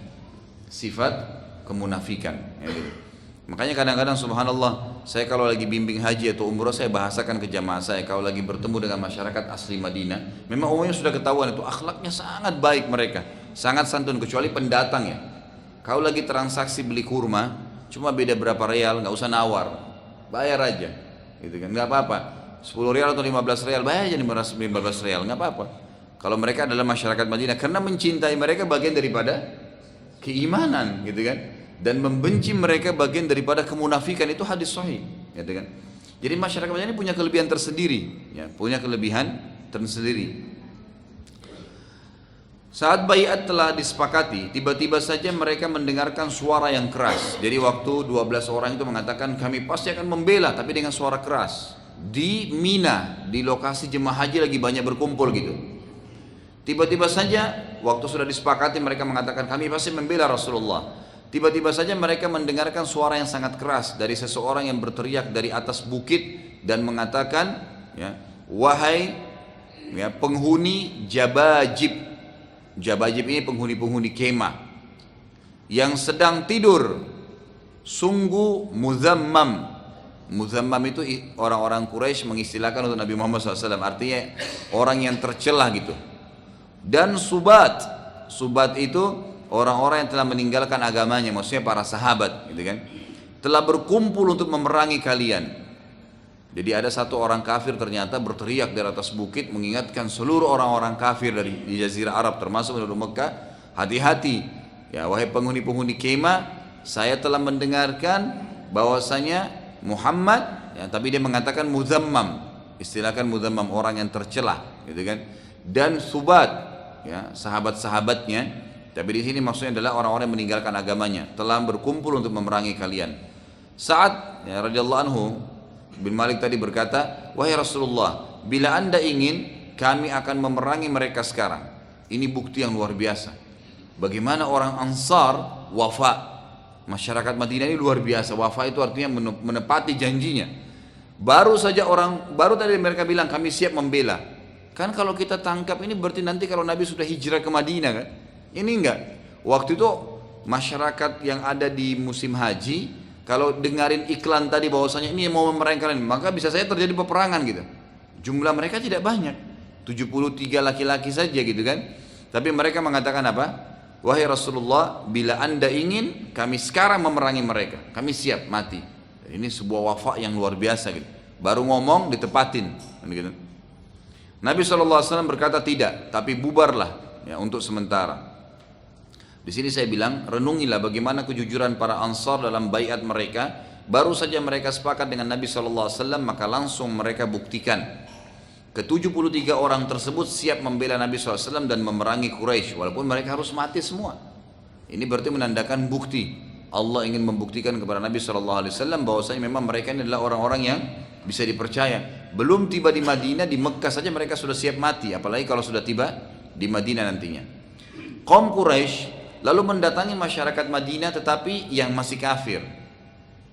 Speaker 1: ya, gitu. Makanya kadang-kadang subhanallah, saya kalau lagi bimbing haji atau umrah saya bahasakan ke jamaah saya kalau lagi bertemu dengan masyarakat asli Madinah, memang umumnya sudah ketahuan itu akhlaknya sangat baik mereka, sangat santun kecuali pendatang ya. Kalau lagi transaksi beli kurma, cuma beda berapa real, nggak usah nawar, bayar aja, gitu kan, nggak apa-apa. 10 real atau 15 real, bayar aja 15 real, nggak apa-apa. Kalau mereka adalah masyarakat Madinah, karena mencintai mereka bagian daripada keimanan, gitu kan, dan membenci mereka bagian daripada kemunafikan, itu hadis sahih, gitu kan. Jadi masyarakat Madinah ini punya kelebihan tersendiri, ya, punya kelebihan tersendiri. Saat baiat telah disepakati, tiba-tiba saja mereka mendengarkan suara yang keras. Jadi waktu 12 orang itu mengatakan kami pasti akan membela, tapi dengan suara keras. Di Mina, di lokasi jemaah haji lagi banyak berkumpul gitu. Tiba-tiba saja waktu sudah disepakati mereka mengatakan kami pasti membela Rasulullah. Tiba-tiba saja mereka mendengarkan suara yang sangat keras dari seseorang yang berteriak dari atas bukit dan mengatakan, ya, wahai ya, penghuni Jabajib. Jabajib ini penghuni-penghuni kemah yang sedang tidur, sungguh muzammam. Muzammam itu orang-orang Quraisy mengistilahkan untuk Nabi Muhammad SAW, artinya orang yang tercelah gitu. Dan subat, subat itu orang-orang yang telah meninggalkan agamanya, maksudnya para sahabat, gitu kan, telah berkumpul untuk memerangi kalian. Jadi ada satu orang kafir ternyata berteriak dari atas bukit mengingatkan seluruh orang-orang kafir di Jazirah Arab termasuk penduduk Mekah, hati-hati ya wahai penghuni-penghuni kemah, saya telah mendengarkan bahwasanya Muhammad ya, tapi dia mengatakan muzammam, istilahkan mudzammam, orang yang tercela, gitu kan. Dan subat, ya, sahabat-sahabatnya. Tapi di sini maksudnya adalah orang-orang yang meninggalkan agamanya, telah berkumpul untuk memerangi kalian. Sa'ad, ya, radhiyallahu anhu bin Malik tadi berkata, wahai Rasulullah, bila anda ingin, kami akan memerangi mereka sekarang. Ini bukti yang luar biasa. Bagaimana orang Ansar wafa. Masyarakat Madinah ini luar biasa. Wafa itu artinya menepati janjinya. Baru tadi mereka bilang kami siap membela. Kan kalau kita tangkap ini berarti nanti kalau Nabi sudah hijrah ke Madinah kan? Ini enggak. Waktu itu masyarakat yang ada di musim haji, kalau dengarin iklan tadi bahwasanya ini mau memerangi kalian, maka bisa saja terjadi peperangan gitu. Jumlah mereka tidak banyak, 73 laki-laki saja gitu kan. Tapi mereka mengatakan apa? Wahai Rasulullah, bila anda ingin, kami sekarang memerangi mereka. Kami siap mati. Ini sebuah wafa yang luar biasa gitu. Baru ngomong ditepatin gitu. Nabi SAW berkata tidak, tapi bubarlah ya, untuk sementara. Di sini saya bilang, renungilah bagaimana kejujuran para Ansar dalam baiat mereka. Baru saja mereka sepakat dengan Nabi SAW, maka langsung mereka buktikan. Ke-73 orang tersebut siap membela Nabi SAW dan memerangi Quraisy, walaupun mereka harus mati semua. Ini berarti menandakan bukti. Allah ingin membuktikan kepada Nabi SAW bahwasanya memang mereka ini adalah orang-orang yang bisa dipercaya. Belum tiba di Madinah, di Mekkah saja mereka sudah siap mati, apalagi kalau sudah tiba di Madinah nantinya. Kaum Quraisy lalu mendatangi masyarakat Madinah tetapi yang masih kafir.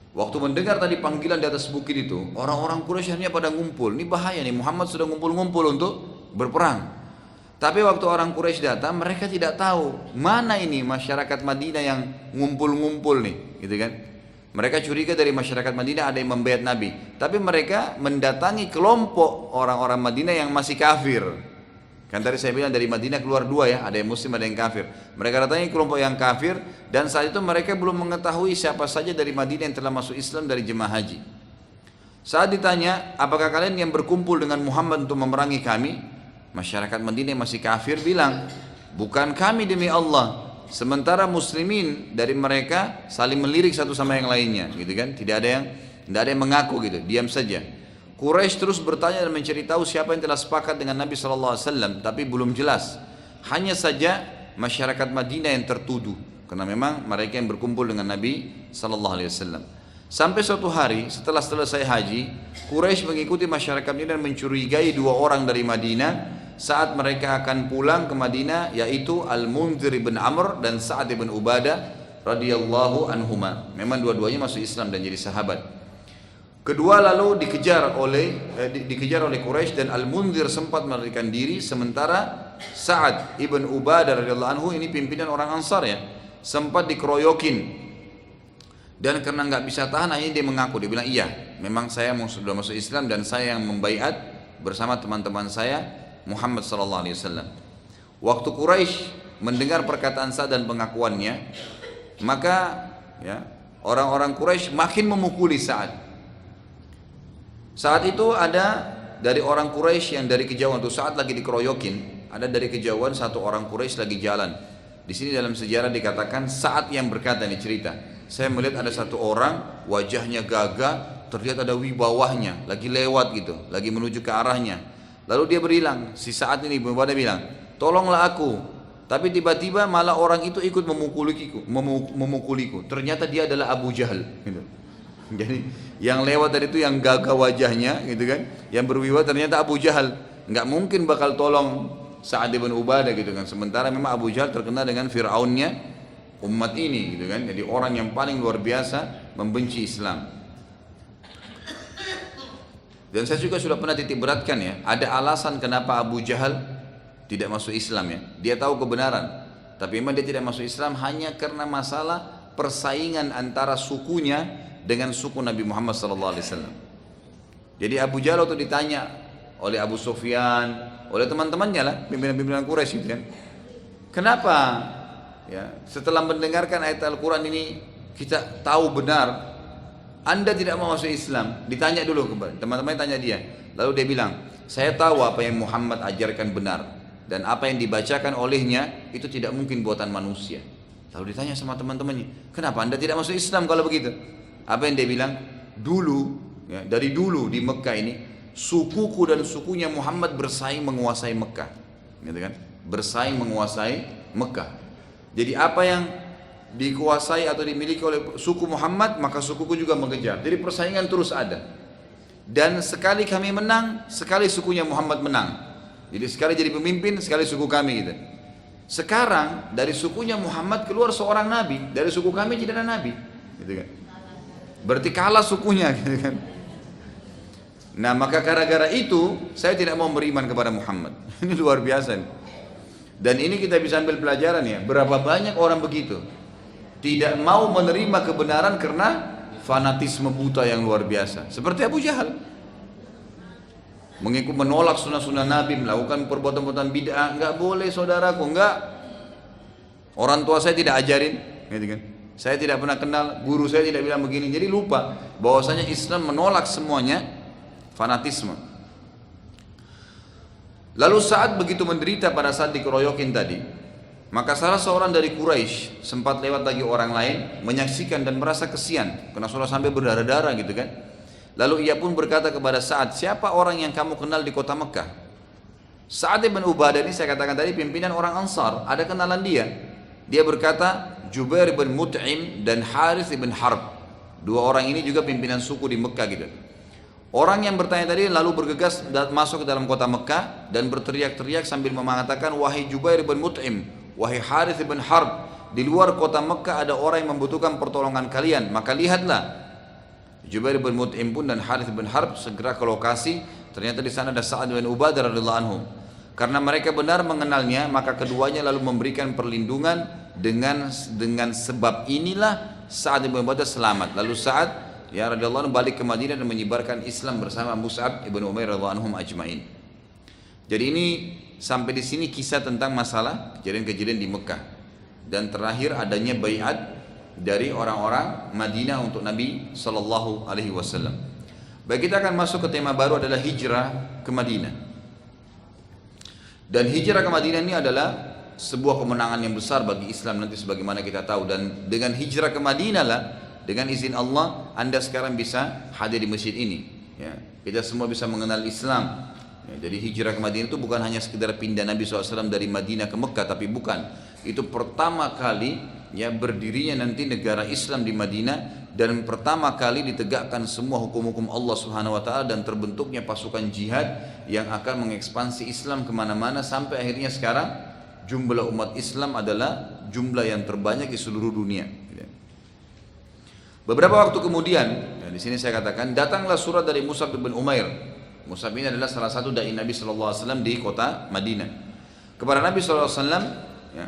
Speaker 1: Waktu mendengar tadi panggilan di atas bukit itu, orang-orang Quraisy akhirnya pada ngumpul. Ini bahaya nih, Muhammad sudah ngumpul-ngumpul untuk berperang. Tapi waktu orang Quraisy datang, mereka tidak tahu mana ini masyarakat Madinah yang ngumpul-ngumpul nih, gitu kan? Mereka curiga dari masyarakat Madinah ada yang membaiat Nabi. Tapi mereka mendatangi kelompok orang-orang Madinah yang masih kafir. Kan tadi saya bilang dari Madinah keluar dua ya, ada yang muslim ada yang kafir. Mereka datangi kelompok yang kafir dan saat itu mereka belum mengetahui siapa saja dari Madinah yang telah masuk Islam dari jemaah haji. Saat ditanya, apakah kalian yang berkumpul dengan Muhammad untuk memerangi kami? Masyarakat Madinah yang masih kafir bilang, bukan kami demi Allah. Sementara muslimin dari mereka saling melirik satu sama yang lainnya, gitu kan? Tidak ada yang mengaku gitu, diam saja. Quraisy terus bertanya dan mencari tahu siapa yang telah sepakat dengan Nabi SAW, tapi belum jelas. Hanya saja masyarakat Madinah yang tertuduh, karena memang mereka yang berkumpul dengan Nabi SAW. Sampai suatu hari setelah selesai haji, Quraisy mengikuti masyarakat Madinah dan mencurigai dua orang dari Madinah saat mereka akan pulang ke Madinah, yaitu Al-Munzir bin Amr dan Sa'ad bin Ubadah radhiyallahu anhuma. Memang dua-duanya masuk Islam dan jadi sahabat. Kedua lalu dikejar oleh Quraisy dan Al-Munzir sempat melarikan diri, sementara Sa'ad ibn Ubadah radhiyallahu anhu ini pimpinan orang Ansar ya, sempat dikeroyokin. Dan karena nggak bisa tahan akhirnya dia mengaku, dia bilang iya, memang saya sudah masuk Islam dan saya yang membaiat bersama teman-teman saya Muhammad sallallahu alaihi wasallam. Waktu Quraisy mendengar perkataan Sa'ad dan pengakuannya, maka ya, orang-orang Quraisy makin memukuli Sa'ad. Saat itu ada dari orang Quraisy yang dari kejauhan, tuh saat lagi dikeroyokin, ada dari kejauhan satu orang Quraisy lagi jalan. Di sini dalam sejarah dikatakan Sa'ad yang berkata, nih cerita, saya melihat ada satu orang wajahnya gagah, terlihat ada wibawahnya, lagi lewat gitu, lagi menuju ke arahnya. Lalu dia bilang, si Sa'ad ini pada bilang, tolonglah aku. Tapi tiba-tiba malah orang itu ikut memukuliku. Ternyata dia adalah Abu Jahal. Gitu. Jadi yang lewat tadi itu yang gagah wajahnya, gitu kan? Yang berwibawa ternyata Abu Jahal. Nggak mungkin bakal tolong Sa'ad bin Ubadah gitu kan. Sementara memang Abu Jahal terkenal dengan Fir'aunnya umat ini, gitu kan? Jadi orang yang paling luar biasa membenci Islam. Dan saya juga sudah pernah titik beratkan ya, ada alasan kenapa Abu Jahal tidak masuk Islam ya. Dia tahu kebenaran, tapi memang dia tidak masuk Islam hanya karena masalah persaingan antara sukunya dengan suku Nabi Muhammad SAW. Jadi Abu Jahal waktu ditanya oleh Abu Sufyan, oleh teman-temannya lah, pimpinan-pimpinan Quraisy itu kan, kenapa ya setelah mendengarkan ayat Al-Quran ini kita tahu benar Anda tidak mau masuk Islam? Ditanya dulu kepada teman-temannya, tanya dia. Lalu dia bilang, saya tahu apa yang Muhammad ajarkan benar dan apa yang dibacakan olehnya itu tidak mungkin buatan manusia. Lalu ditanya sama teman-temannya, kenapa Anda tidak masuk Islam kalau begitu? Apa yang dia bilang? Dulu, ya, dari dulu di Mekah ini sukuku dan sukunya Muhammad bersaing menguasai Mekah, gitu kan? Bersaing menguasai Mekah. Jadi apa yang dikuasai atau dimiliki oleh suku Muhammad, maka sukuku juga mengejar. Jadi persaingan terus ada. Dan sekali kami menang, sekali sukunya Muhammad menang. Jadi sekali jadi pemimpin, sekali suku kami gitu. Sekarang dari sukunya Muhammad keluar seorang nabi, dari suku kami tidak ada nabi, gitu kan? Berarti kalah sukunya, gitu kan? Nah maka gara-gara itu saya tidak mau beriman kepada Muhammad. Ini luar biasa nih. Dan ini kita bisa ambil pelajaran ya. Berapa banyak orang begitu, tidak mau menerima kebenaran karena fanatisme buta yang luar biasa. Seperti Abu Jahal, menolak sunnah-sunnah Nabi, melakukan perbuatan-perbuatan bid'ah. Enggak boleh saudaraku, enggak. Orang tua saya tidak ajarin, gitu kan? Saya tidak pernah kenal, guru saya tidak bilang begini. Jadi lupa bahwasanya Islam menolak semuanya fanatisme. Lalu saat begitu menderita pada saat dikeroyokin tadi, maka salah seorang dari Quraisy sempat lewat lagi orang lain menyaksikan dan merasa kesian karena sudah sampai berdarah-darah gitu kan. Lalu ia pun berkata kepada Sa'ad, siapa orang yang kamu kenal di kota Mekah? Sa'ad ibn Ubadah ini saya katakan tadi pimpinan orang Ansar, ada kenalan dia. Dia berkata, Jubair ibn Mut'im dan Harith ibn Harb. Dua orang ini juga pimpinan suku di Mekah gitu. Orang yang bertanya tadi lalu bergegas masuk ke dalam kota Mekah dan berteriak-teriak sambil mengatakan, wahai Jubair ibn Mut'im, wahai Harith ibn Harb, di luar kota Mekah ada orang yang membutuhkan pertolongan kalian, maka lihatlah. Jubair ibn Mut'im pun dan Harith ibn Harb segera ke lokasi. Ternyata di sana ada Sa'ad bin Ubadah radhiyallahu anhu. Karena mereka benar mengenalnya, maka keduanya lalu memberikan perlindungan dengan sebab inilah Sa'ad bin Ubadah selamat. Lalu Sa'ad ya radhiyallahu anhu balik ke Madinah dan menyebarkan Islam bersama Mus'ab ibn Umair radhiyallahu anhum ajmain. Jadi ini sampai di sini kisah tentang masalah kejadian-kejadian di Mekah. Dan terakhir adanya baiat dari orang-orang Madinah untuk Nabi sallallahu alaihi wasallam. Baik, kita akan masuk ke tema baru adalah hijrah ke Madinah. Dan hijrah ke Madinah ini adalah sebuah kemenangan yang besar bagi Islam nanti sebagaimana kita tahu. Dan dengan hijrah ke Madinah lah, dengan izin Allah, Anda sekarang bisa hadir di masjid ini. Ya, kita semua bisa mengenal Islam. Ya, jadi hijrah ke Madinah itu bukan hanya sekedar pindah Nabi SAW dari Madinah ke Mekah, tapi bukan. Itu pertama kali ya berdirinya nanti negara Islam di Madinah, dan pertama kali ditegakkan semua hukum-hukum Allah Subhanahu Wa Taala dan terbentuknya pasukan jihad yang akan mengekspansi Islam kemana-mana sampai akhirnya sekarang jumlah umat Islam adalah jumlah yang terbanyak di seluruh dunia. Beberapa waktu kemudian, ya di sini saya katakan, datanglah surat dari Mus'ab bin Umair. Mus'ab ini adalah salah satu dai Nabi SAW di kota Madinah. Kepada Nabi SAW, ya,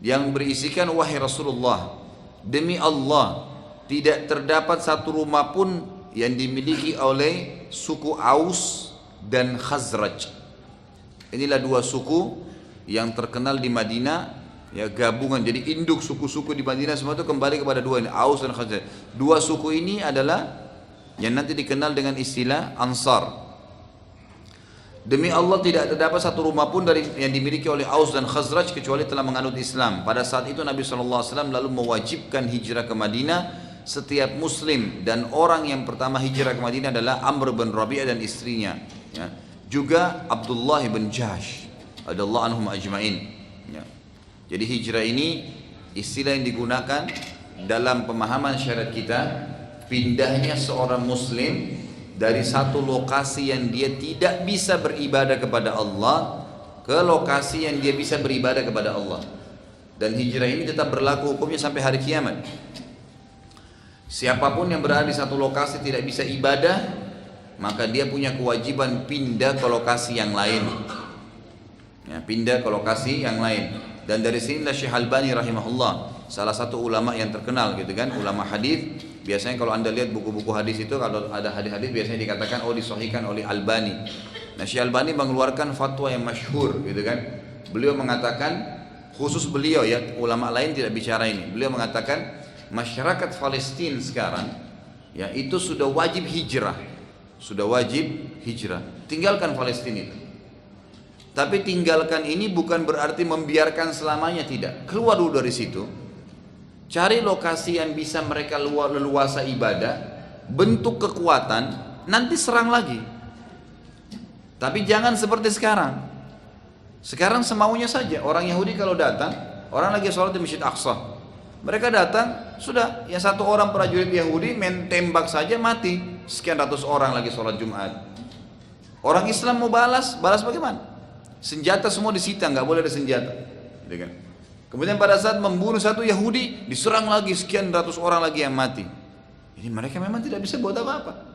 Speaker 1: yang berisikan, wahai Rasulullah, demi Allah, tidak terdapat satu rumah pun yang dimiliki oleh suku Aus dan Khazraj. Inilah dua suku yang terkenal di Madinah. Ya, gabungan, jadi induk suku-suku di Madinah semua itu kembali kepada dua ini, Aus dan Khazraj. Dua suku ini adalah yang nanti dikenal dengan istilah Ansar. Demi Allah tidak terdapat satu rumah pun dari yang dimiliki oleh Aus dan Khazraj kecuali telah menganut Islam. Pada saat itu Nabi SAW lalu mewajibkan hijrah ke Madinah setiap Muslim, dan orang yang pertama hijrah ke Madinah adalah Amr bin Rabi'ah dan istrinya. Ya. Juga Abdullah bin Jahsh radhiyallahu anhum ajmain. Ya. Jadi hijrah ini istilah yang digunakan dalam pemahaman syariat kita, pindahnya seorang muslim dari satu lokasi yang dia tidak bisa beribadah kepada Allah ke lokasi yang dia bisa beribadah kepada Allah. Dan hijrah ini tetap berlaku hukumnya sampai hari kiamat. Siapapun yang berada di satu lokasi tidak bisa ibadah, maka dia punya kewajiban pindah ke lokasi yang lain. Ya, pindah ke lokasi yang lain. Dan dari sinilah Syekh Albani rahimahullah, salah satu ulama yang terkenal gitu kan, ulama hadis. Biasanya kalau Anda lihat buku-buku hadis itu, kalau ada hadis-hadis biasanya dikatakan oh disahihkan oleh Albani. Nah, Syekh Albani mengeluarkan fatwa yang masyhur gitu kan. Beliau mengatakan, khusus beliau ya, ulama lain tidak bicara ini. Beliau mengatakan masyarakat Palestina sekarang ya itu sudah wajib hijrah. Sudah wajib hijrah. Tinggalkan Palestina itu. Tapi tinggalkan ini bukan berarti membiarkan selamanya, tidak. Keluar dulu dari situ. Cari lokasi yang bisa mereka leluasa ibadah, bentuk kekuatan, nanti serang lagi. Tapi jangan seperti sekarang. Sekarang semaunya saja. Orang Yahudi kalau datang, orang lagi sholat di Masjid Aqsa, mereka datang, sudah, ya satu orang prajurit Yahudi main tembak saja mati. Sekian ratus orang lagi sholat Jumat. Orang Islam mau balas bagaimana? Senjata semua disita, nggak boleh ada senjata. Gitu kan? Kemudian pada saat membunuh satu Yahudi, diserang lagi sekian ratus orang lagi yang mati. Ini mereka memang tidak bisa buat apa-apa.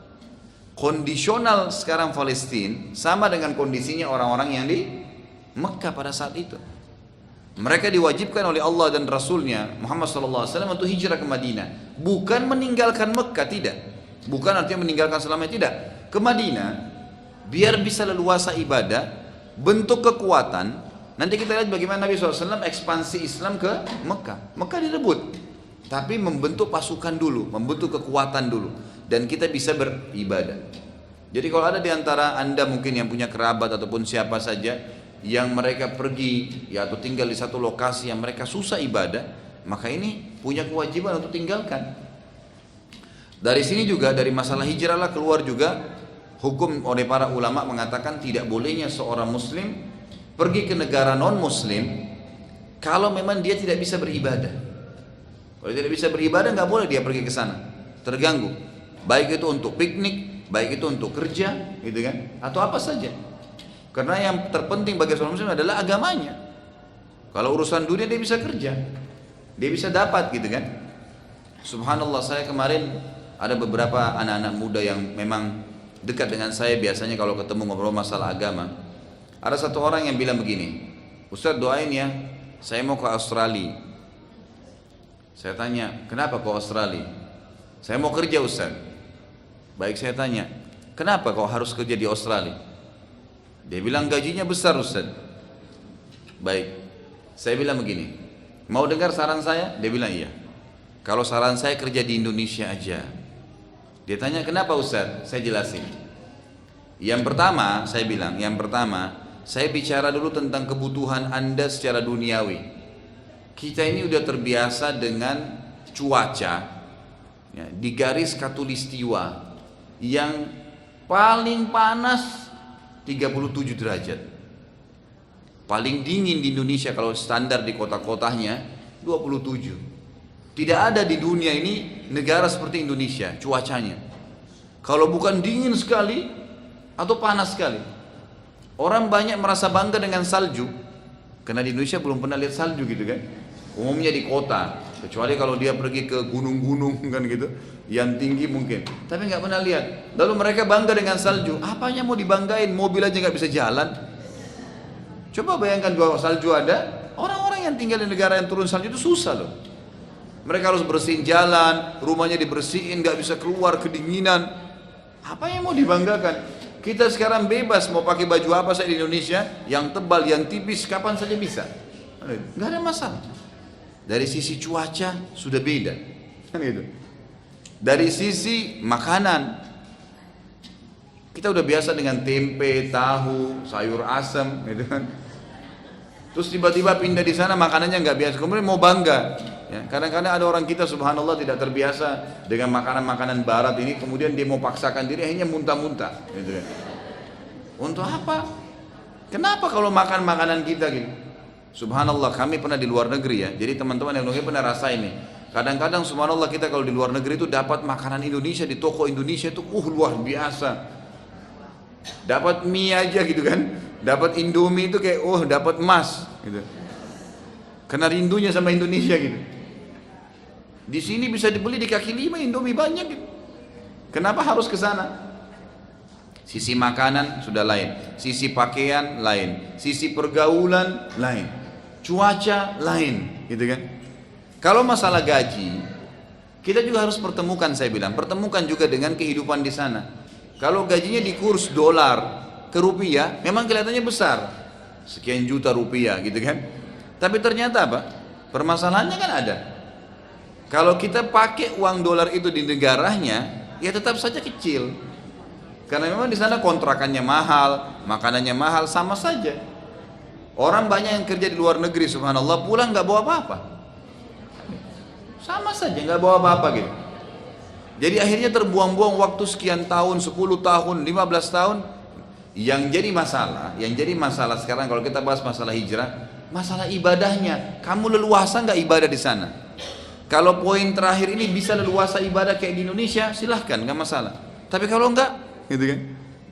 Speaker 1: Kondisional sekarang Palestina sama dengan kondisinya orang-orang yang di Mekah pada saat itu. Mereka diwajibkan oleh Allah dan Rasulnya Muhammad SAW untuk hijrah ke Madinah. Bukan meninggalkan Mekah, tidak. Bukan artinya meninggalkan selamanya, tidak. Ke Madinah, biar bisa leluasa ibadah, bentuk kekuatan. Nanti kita lihat bagaimana Nabi SAW ekspansi Islam ke Mekah. Mekah direbut, tapi membentuk pasukan dulu, membentuk kekuatan dulu. Dan kita bisa beribadah. Jadi kalau ada di antara anda mungkin yang punya kerabat ataupun siapa saja yang mereka pergi ya atau tinggal di satu lokasi yang mereka susah ibadah, maka ini punya kewajiban untuk tinggalkan. Dari sini juga, dari masalah hijrah lah keluar juga hukum oleh para ulama mengatakan tidak bolehnya seorang muslim pergi ke negara non muslim kalau memang dia tidak bisa beribadah. Kalau tidak bisa beribadah nggak boleh dia pergi ke sana, terganggu. Baik itu untuk piknik, baik itu untuk kerja, gitu kan, atau apa saja. Karena yang terpenting bagi seorang muslim adalah agamanya. Kalau urusan dunia dia bisa kerja, dia bisa dapat, gitu kan. Subhanallah, saya kemarin ada beberapa anak-anak muda yang memang dekat dengan saya biasanya kalau ketemu ngobrol masalah agama. Ada satu orang yang bilang begini, Ustaz doain ya, saya mau ke Australia. Saya tanya, kenapa ke Australia? Saya mau kerja Ustaz. Baik, saya tanya, kenapa kau harus kerja di Australia? Dia bilang gajinya besar Ustaz. Baik, saya bilang begini, mau dengar saran saya? Dia bilang iya. Kalau saran saya kerja di Indonesia aja. Dia tanya kenapa Ustaz? Saya jelasin. Yang pertama, saya bilang, yang pertama, saya bicara dulu tentang kebutuhan anda secara duniawi. Kita ini udah terbiasa dengan cuaca ya, di garis khatulistiwa yang paling panas 37 derajat. Paling dingin di Indonesia kalau standar di kota-kotanya 27. Tidak ada di dunia ini negara seperti Indonesia cuacanya. Kalau bukan dingin sekali atau panas sekali. Orang banyak merasa bangga dengan salju karena di Indonesia belum pernah lihat salju gitu kan. Umumnya di kota, kecuali kalau dia pergi ke gunung-gunung kan gitu, yang tinggi mungkin, tapi nggak pernah lihat. Lalu mereka bangga dengan salju. Apanya mau dibanggain? Mobil aja nggak bisa jalan. Coba bayangkan kalau salju ada, orang-orang yang tinggal di negara yang turun salju itu susah loh. Mereka harus bersihin jalan, rumahnya dibersihin, nggak bisa keluar kedinginan. Apa yang mau dibanggakan? Kita sekarang bebas mau pakai baju apa saja di Indonesia, yang tebal, yang tipis, kapan saja bisa. Nggak ada masalah. Dari sisi cuaca sudah beda, kan gitu. Dari sisi makanan, kita udah biasa dengan tempe, tahu, sayur asem, gitu kan. Terus tiba-tiba pindah di sana makanannya nggak biasa, kemudian mau bangga. Ya, kadang-kadang ada orang kita subhanallah tidak terbiasa dengan makanan-makanan barat ini, kemudian dia mau paksakan diri akhirnya muntah-muntah, gitu kan. Untuk apa? Kenapa kalau makan makanan kita gitu? Subhanallah, kami pernah di luar negeri ya. Jadi teman-teman yang mungkin pernah rasain nih. Kadang-kadang subhanallah kita kalau di luar negeri itu dapat makanan Indonesia di toko Indonesia itu luar biasa. Dapat mie aja gitu kan. Dapat Indomie itu kayak dapat emas gitu. Karena rindunya sama Indonesia gitu. Di sini bisa dibeli di kaki lima Indomie banyak gitu. Kenapa harus ke sana? Sisi makanan sudah lain, sisi pakaian lain, sisi pergaulan lain. Cuaca lain, gitu kan? Kalau masalah gaji, kita juga harus pertemukan, saya bilang, pertemukan juga dengan kehidupan di sana. Kalau gajinya di kurs dolar ke rupiah, memang kelihatannya besar, sekian juta rupiah, gitu kan? Tapi ternyata apa? Permasalahannya kan ada. Kalau kita pakai uang dolar itu di negaranya, ya tetap saja kecil. Karena memang di sana kontrakannya mahal, makanannya mahal, sama saja. Orang banyak yang kerja di luar negeri, subhanallah, pulang nggak bawa apa-apa, sama saja nggak bawa apa-apa gitu. Jadi akhirnya terbuang-buang waktu sekian tahun, 10 tahun, 15 tahun. Yang jadi masalah sekarang kalau kita bahas masalah hijrah, masalah ibadahnya. Kamu leluasa nggak ibadah di sana? Kalau poin terakhir ini bisa leluasa ibadah kayak di Indonesia, silahkan, nggak masalah. Tapi kalau enggak, gitu kan?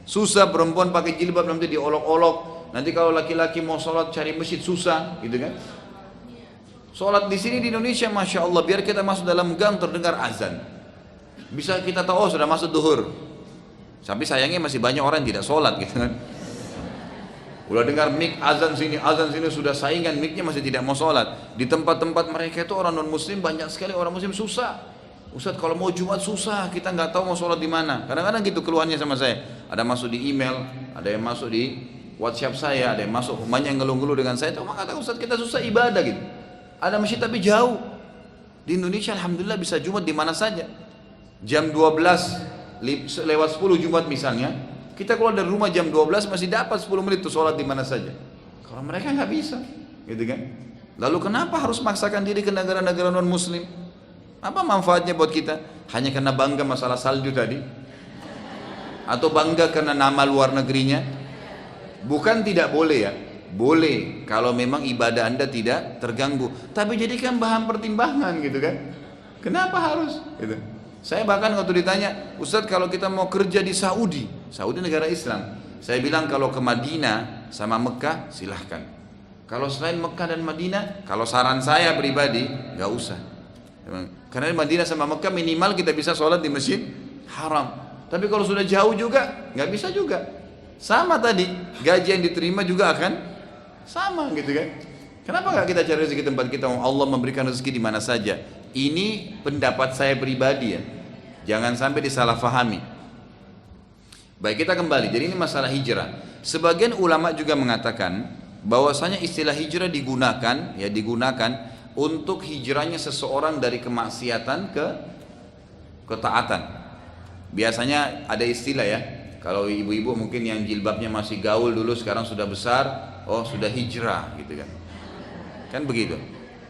Speaker 1: Susah perempuan pakai jilbab nanti diolok-olok. Nanti kalau laki-laki mau sholat cari masjid susah, gitu kan? Sholat di sini di Indonesia, masya Allah, biar kita masuk dalam gang terdengar azan. Bisa kita tahu, oh sudah masuk duhur. Tapi sayangnya masih banyak orang yang tidak sholat gitu kan. Udah dengar mik azan sini sudah saingan, miknya masih tidak mau sholat. Di tempat-tempat mereka itu orang non muslim banyak sekali orang muslim susah. Ustaz kalau mau Jumat susah, kita nggak tahu mau sholat di mana. Kadang-kadang gitu keluhannya sama saya. Ada masuk di email, ada yang masuk di WhatsApp saya, ada yang masuk rumahnya yang ngeluh-ngeluh dengan saya. Cuma kata Ustaz kita susah ibadah gitu. Ada masjid tapi jauh. Di Indonesia alhamdulillah bisa Jumat di mana saja. Jam 12 lewat 10 Jumat misalnya, kita keluar dari rumah jam 12 masih dapat 10 menit tuh sholat di mana saja. Kalau mereka nggak bisa, gitu kan? Lalu kenapa harus maksakan diri ke negara-negara non muslim? Apa manfaatnya buat kita? Hanya karena bangga masalah salju tadi? Atau bangga karena nama luar negerinya? Bukan tidak boleh ya, boleh kalau memang ibadah Anda tidak terganggu. Tapi jadikan bahan pertimbangan gitu kan? Kenapa harus? Gitu. Saya bahkan waktu ditanya, Ustadz kalau kita mau kerja di Saudi negara Islam, saya bilang kalau ke Madinah sama Mekah silahkan. Kalau selain Mekah dan Madinah, kalau saran saya pribadi, nggak usah. Karena di Madinah sama Mekah minimal kita bisa sholat di masjid haram. Tapi kalau sudah jauh juga, nggak bisa juga. Sama tadi, gaji yang diterima juga akan sama gitu kan. Kenapa nggak kita cari rezeki tempat kita? Allah memberikan rezeki di mana saja. Ini pendapat saya pribadi ya. Jangan sampai disalahfahami. Baik, kita kembali. Jadi ini masalah hijrah. Sebagian ulama juga mengatakan bahwasanya istilah hijrah digunakan untuk hijrahnya seseorang dari kemaksiatan ke ketaatan. Biasanya ada istilah ya. Kalau ibu-ibu mungkin yang jilbabnya masih gaul dulu sekarang sudah besar, oh sudah hijrah gitu kan. Kan begitu.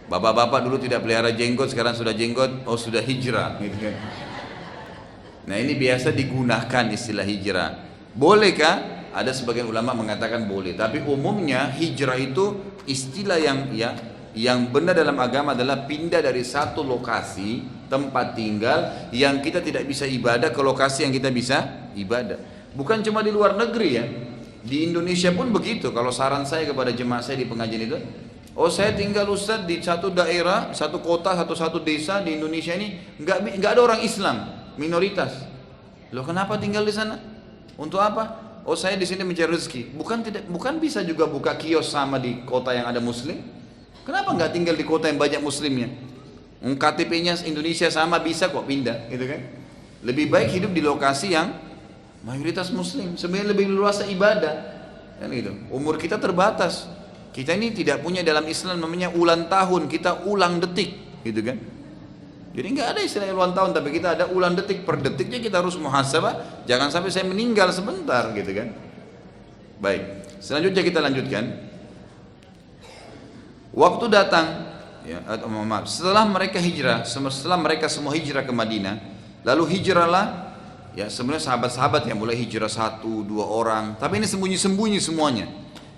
Speaker 1: Bapak-bapak dulu tidak pelihara jenggot, sekarang sudah jenggot, oh sudah hijrah gitu kan. Nah ini biasa digunakan istilah hijrah. Bolehkah? Ada sebagian ulama mengatakan boleh, tapi umumnya hijrah itu istilah yang benar dalam agama adalah pindah dari satu lokasi tempat tinggal yang kita tidak bisa ibadah ke lokasi yang kita bisa ibadah. Bukan cuma di luar negeri ya, di Indonesia pun begitu. Kalau saran saya kepada jemaah saya di pengajian itu, oh saya tinggal Ustaz di satu daerah, satu kota, satu desa di Indonesia ini nggak ada orang Islam, minoritas. Loh kenapa tinggal di sana? Untuk apa? Oh saya di sini mencari rezeki. Bukan bisa juga buka kios sama di kota yang ada Muslim? Kenapa nggak tinggal di kota yang banyak Muslimnya? KTP-nya Indonesia sama bisa kok pindah, gitu kan? Lebih baik hidup di lokasi yang mayoritas Muslim. Sebenarnya lebih luas ibadah, kan gitu. Umur kita terbatas. Kita ini tidak punya dalam Islam namanya ulang tahun, kita ulang detik, gitu kan? Jadi nggak ada istilah ulang tahun, tapi kita ada ulang detik. Per detiknya kita harus muhasabah, jangan sampai saya meninggal sebentar, gitu kan? Baik, selanjutnya kita lanjutkan. Waktu datang, ya, setelah mereka hijrah, setelah mereka semua hijrah ke Madinah, lalu hijrahlah, ya sebenarnya sahabat-sahabat yang mulai hijrah 1-2 orang, tapi ini sembunyi-sembunyi semuanya.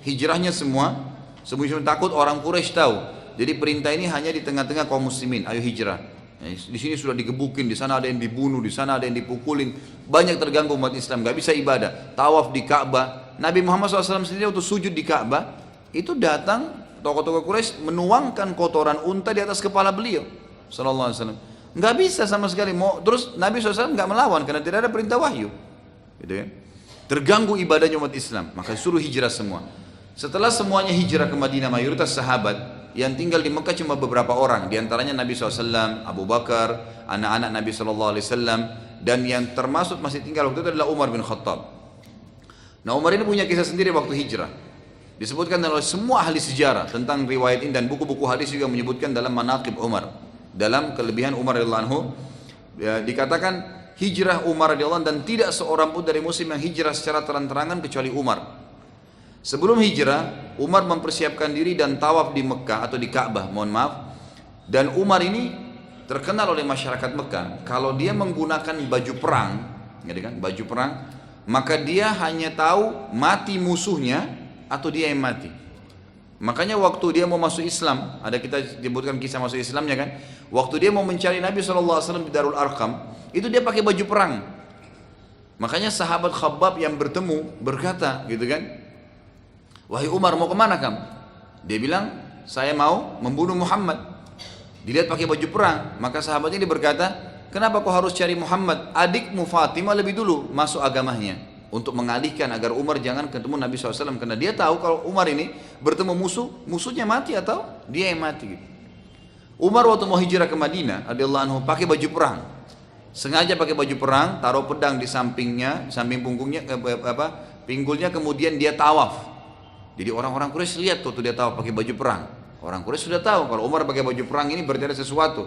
Speaker 1: Hijrahnya semua sembunyi-sembunyi, takut orang Quraisy tahu. Jadi perintah ini hanya di tengah-tengah kaum muslimin, ayo hijrah. Di sini sudah digebukin, di sana ada yang dibunuh, di sana ada yang dipukulin, banyak terganggu umat Islam, nggak bisa ibadah. Tawaf di Ka'bah, Nabi Muhammad SAW sendiri waktu sujud di Ka'bah itu datang tokoh-tokoh Quraisy menuangkan kotoran unta di atas kepala beliau, Sallallahu Alaihi Wasallam. Nggak bisa sama sekali mau. Terus Nabi SAW nggak melawan karena tidak ada perintah wahyu, gitu ya. Terganggu ibadahnya umat Islam, maka suruh hijrah semua. Setelah semuanya hijrah ke Madinah, mayoritas sahabat yang tinggal di Mekah cuma beberapa orang, diantaranya Nabi SAW, Abu Bakar, anak-anak Nabi SAW, dan yang termasuk masih tinggal waktu itu adalah Umar bin Khattab. Nah Umar ini punya kisah sendiri waktu hijrah. Disebutkan oleh semua ahli sejarah tentang riwayat ini, dan buku-buku hadis juga menyebutkan dalam manaqib Umar, dalam kelebihan Umar radhiyallahu anhu, ya, dikatakan hijrah Umar radhiyallahu anhu, dan tidak seorang pun dari muslim yang hijrah secara terang-terangan kecuali Umar. Sebelum hijrah, Umar mempersiapkan diri dan tawaf di Mekah atau di Ka'bah, mohon maaf. Dan Umar ini terkenal oleh masyarakat Mekah, kalau dia menggunakan baju perang, gitu kan, baju perang, maka dia hanya tahu mati musuhnya atau dia yang mati. Makanya waktu dia mau masuk Islam, ada kita sebutkan kisah masuk Islamnya kan, waktu dia mau mencari Nabi SAW di Darul Arqam, itu dia pakai baju perang. Makanya sahabat Khabbab yang bertemu berkata gitu kan, wahai Umar, mau kemana kamu? Dia bilang, saya mau membunuh Muhammad. Dilihat pakai baju perang, maka sahabatnya dia berkata, kenapa kau harus cari Muhammad? Adikmu Fatimah lebih dulu masuk agamanya, untuk mengalihkan agar Umar jangan ketemu Nabi SAW, karena dia tahu kalau Umar ini bertemu musuhnya mati atau dia yang mati gitu. Umar waktu mau hijrah ke Madinah radhiyallahu anhu pakai baju perang, sengaja pakai baju perang, taruh pedang di sampingnya, samping punggungnya, pinggulnya, kemudian dia tawaf. Jadi orang-orang Quraisy lihat tuh dia tawaf pakai baju perang. Orang Quraisy sudah tahu kalau Umar pakai baju perang ini berarti ada sesuatu.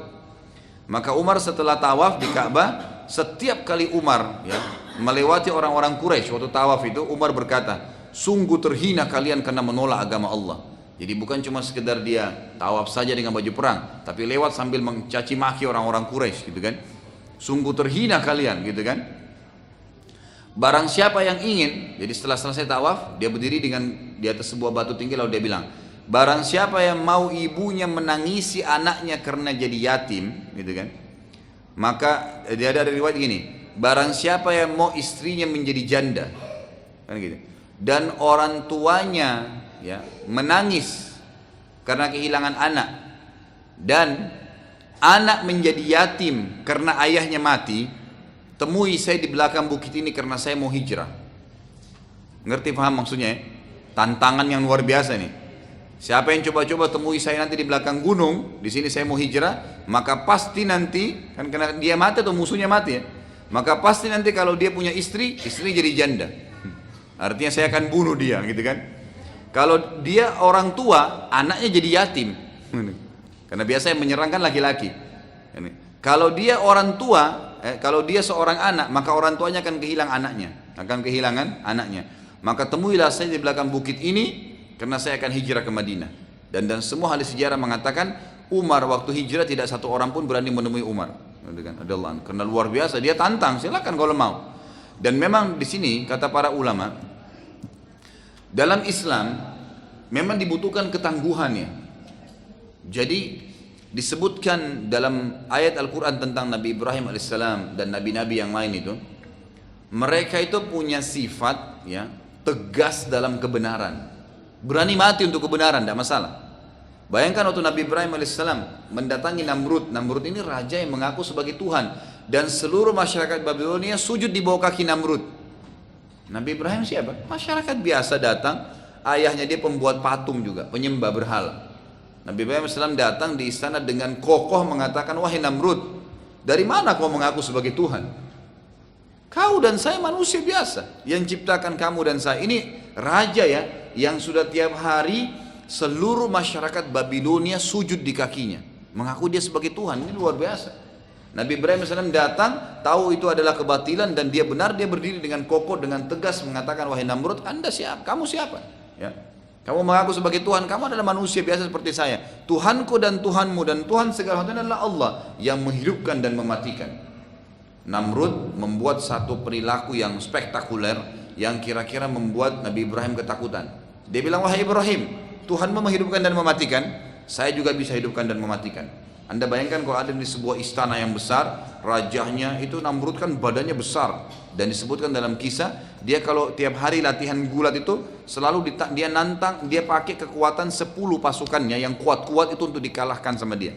Speaker 1: Maka Umar setelah tawaf di Ka'bah, setiap kali Umar ya melewati orang-orang Quraisy waktu tawaf itu, Umar berkata, sungguh terhina kalian karena menolak agama Allah. Jadi bukan cuma sekedar dia tawaf saja dengan baju perang, tapi lewat sambil mencaci maki orang-orang Quraisy gitu kan. Sungguh terhina kalian gitu kan. Barang siapa yang ingin, jadi setelah selesai tawaf, dia berdiri di atas sebuah batu tinggi lalu dia bilang, barang siapa yang mau ibunya menangisi anaknya karena jadi yatim, gitu kan, maka dia ada riwayat gini, barang siapa yang mau istrinya menjadi janda, kan gitu, dan orang tuanya ya menangis karena kehilangan anak, dan anak menjadi yatim karena ayahnya mati, temui saya di belakang bukit ini karena saya mau hijrah. Ngerti paham maksudnya ya? Tantangan yang luar biasa nih. Siapa yang coba-coba temui saya nanti di belakang gunung, di sini saya mau hijrah, maka pasti nanti kan karena dia mati atau musuhnya mati ya, maka pasti nanti kalau dia punya istri jadi janda. Artinya saya akan bunuh dia, gitu kan? Kalau dia orang tua, anaknya jadi yatim. Karena biasa yang menyerang kan laki-laki. Kalau dia orang tua, kalau dia seorang anak, maka orang tuanya akan kehilangan anaknya. Maka temuilah saya di belakang bukit ini karena saya akan hijrah ke Madinah. Dan semua ahli sejarah mengatakan Umar waktu hijrah tidak satu orang pun berani menemui Umar. Karena luar biasa, dia tantang, silakan kalau mau. Dan memang di sini kata para ulama, dalam Islam memang dibutuhkan ketangguhan ya. Jadi disebutkan dalam ayat Al-Quran tentang Nabi Ibrahim alaihissalam dan nabi-nabi yang lain itu, mereka itu punya sifat ya tegas dalam kebenaran, berani mati untuk kebenaran, tidak masalah. Bayangkan waktu Nabi Ibrahim alaihissalam mendatangi Namrud ini raja yang mengaku sebagai Tuhan, dan seluruh masyarakat Babilonia sujud di bawah kaki Namrud. Nabi Ibrahim siapa? Masyarakat biasa datang, ayahnya dia pembuat patung juga, penyembah berhala. Nabi Ibrahim AS datang di istana dengan kokoh mengatakan, wahai Namrud, dari mana kau mengaku sebagai Tuhan? Kau dan saya manusia biasa, yang ciptakan kamu dan saya. Ini raja ya, yang sudah tiap hari seluruh masyarakat Babilonia sujud di kakinya, mengaku dia sebagai Tuhan. Ini luar biasa. Nabi Ibrahim AS datang, tahu itu adalah kebatilan dan dia benar, dia berdiri dengan kokoh, dengan tegas mengatakan, wahai Namrud, Anda siapa? Kamu siapa? Ya. Kamu mengaku sebagai Tuhan, kamu adalah manusia biasa seperti saya. Tuhanku dan Tuhanmu dan Tuhan segala sesuatu adalah Allah yang menghidupkan dan mematikan. Namrud membuat satu perilaku yang spektakuler yang kira-kira membuat Nabi Ibrahim ketakutan. Dia bilang, wahai Ibrahim, Tuhanmu menghidupkan dan mematikan, saya juga bisa hidupkan dan mematikan. Anda bayangkan kalau ada di sebuah istana yang besar, rajanya itu Namrud kan badannya besar, dan disebutkan dalam kisah dia kalau tiap hari latihan gulat itu selalu dia nantang, dia pakai kekuatan 10 pasukannya yang kuat-kuat itu untuk dikalahkan sama dia.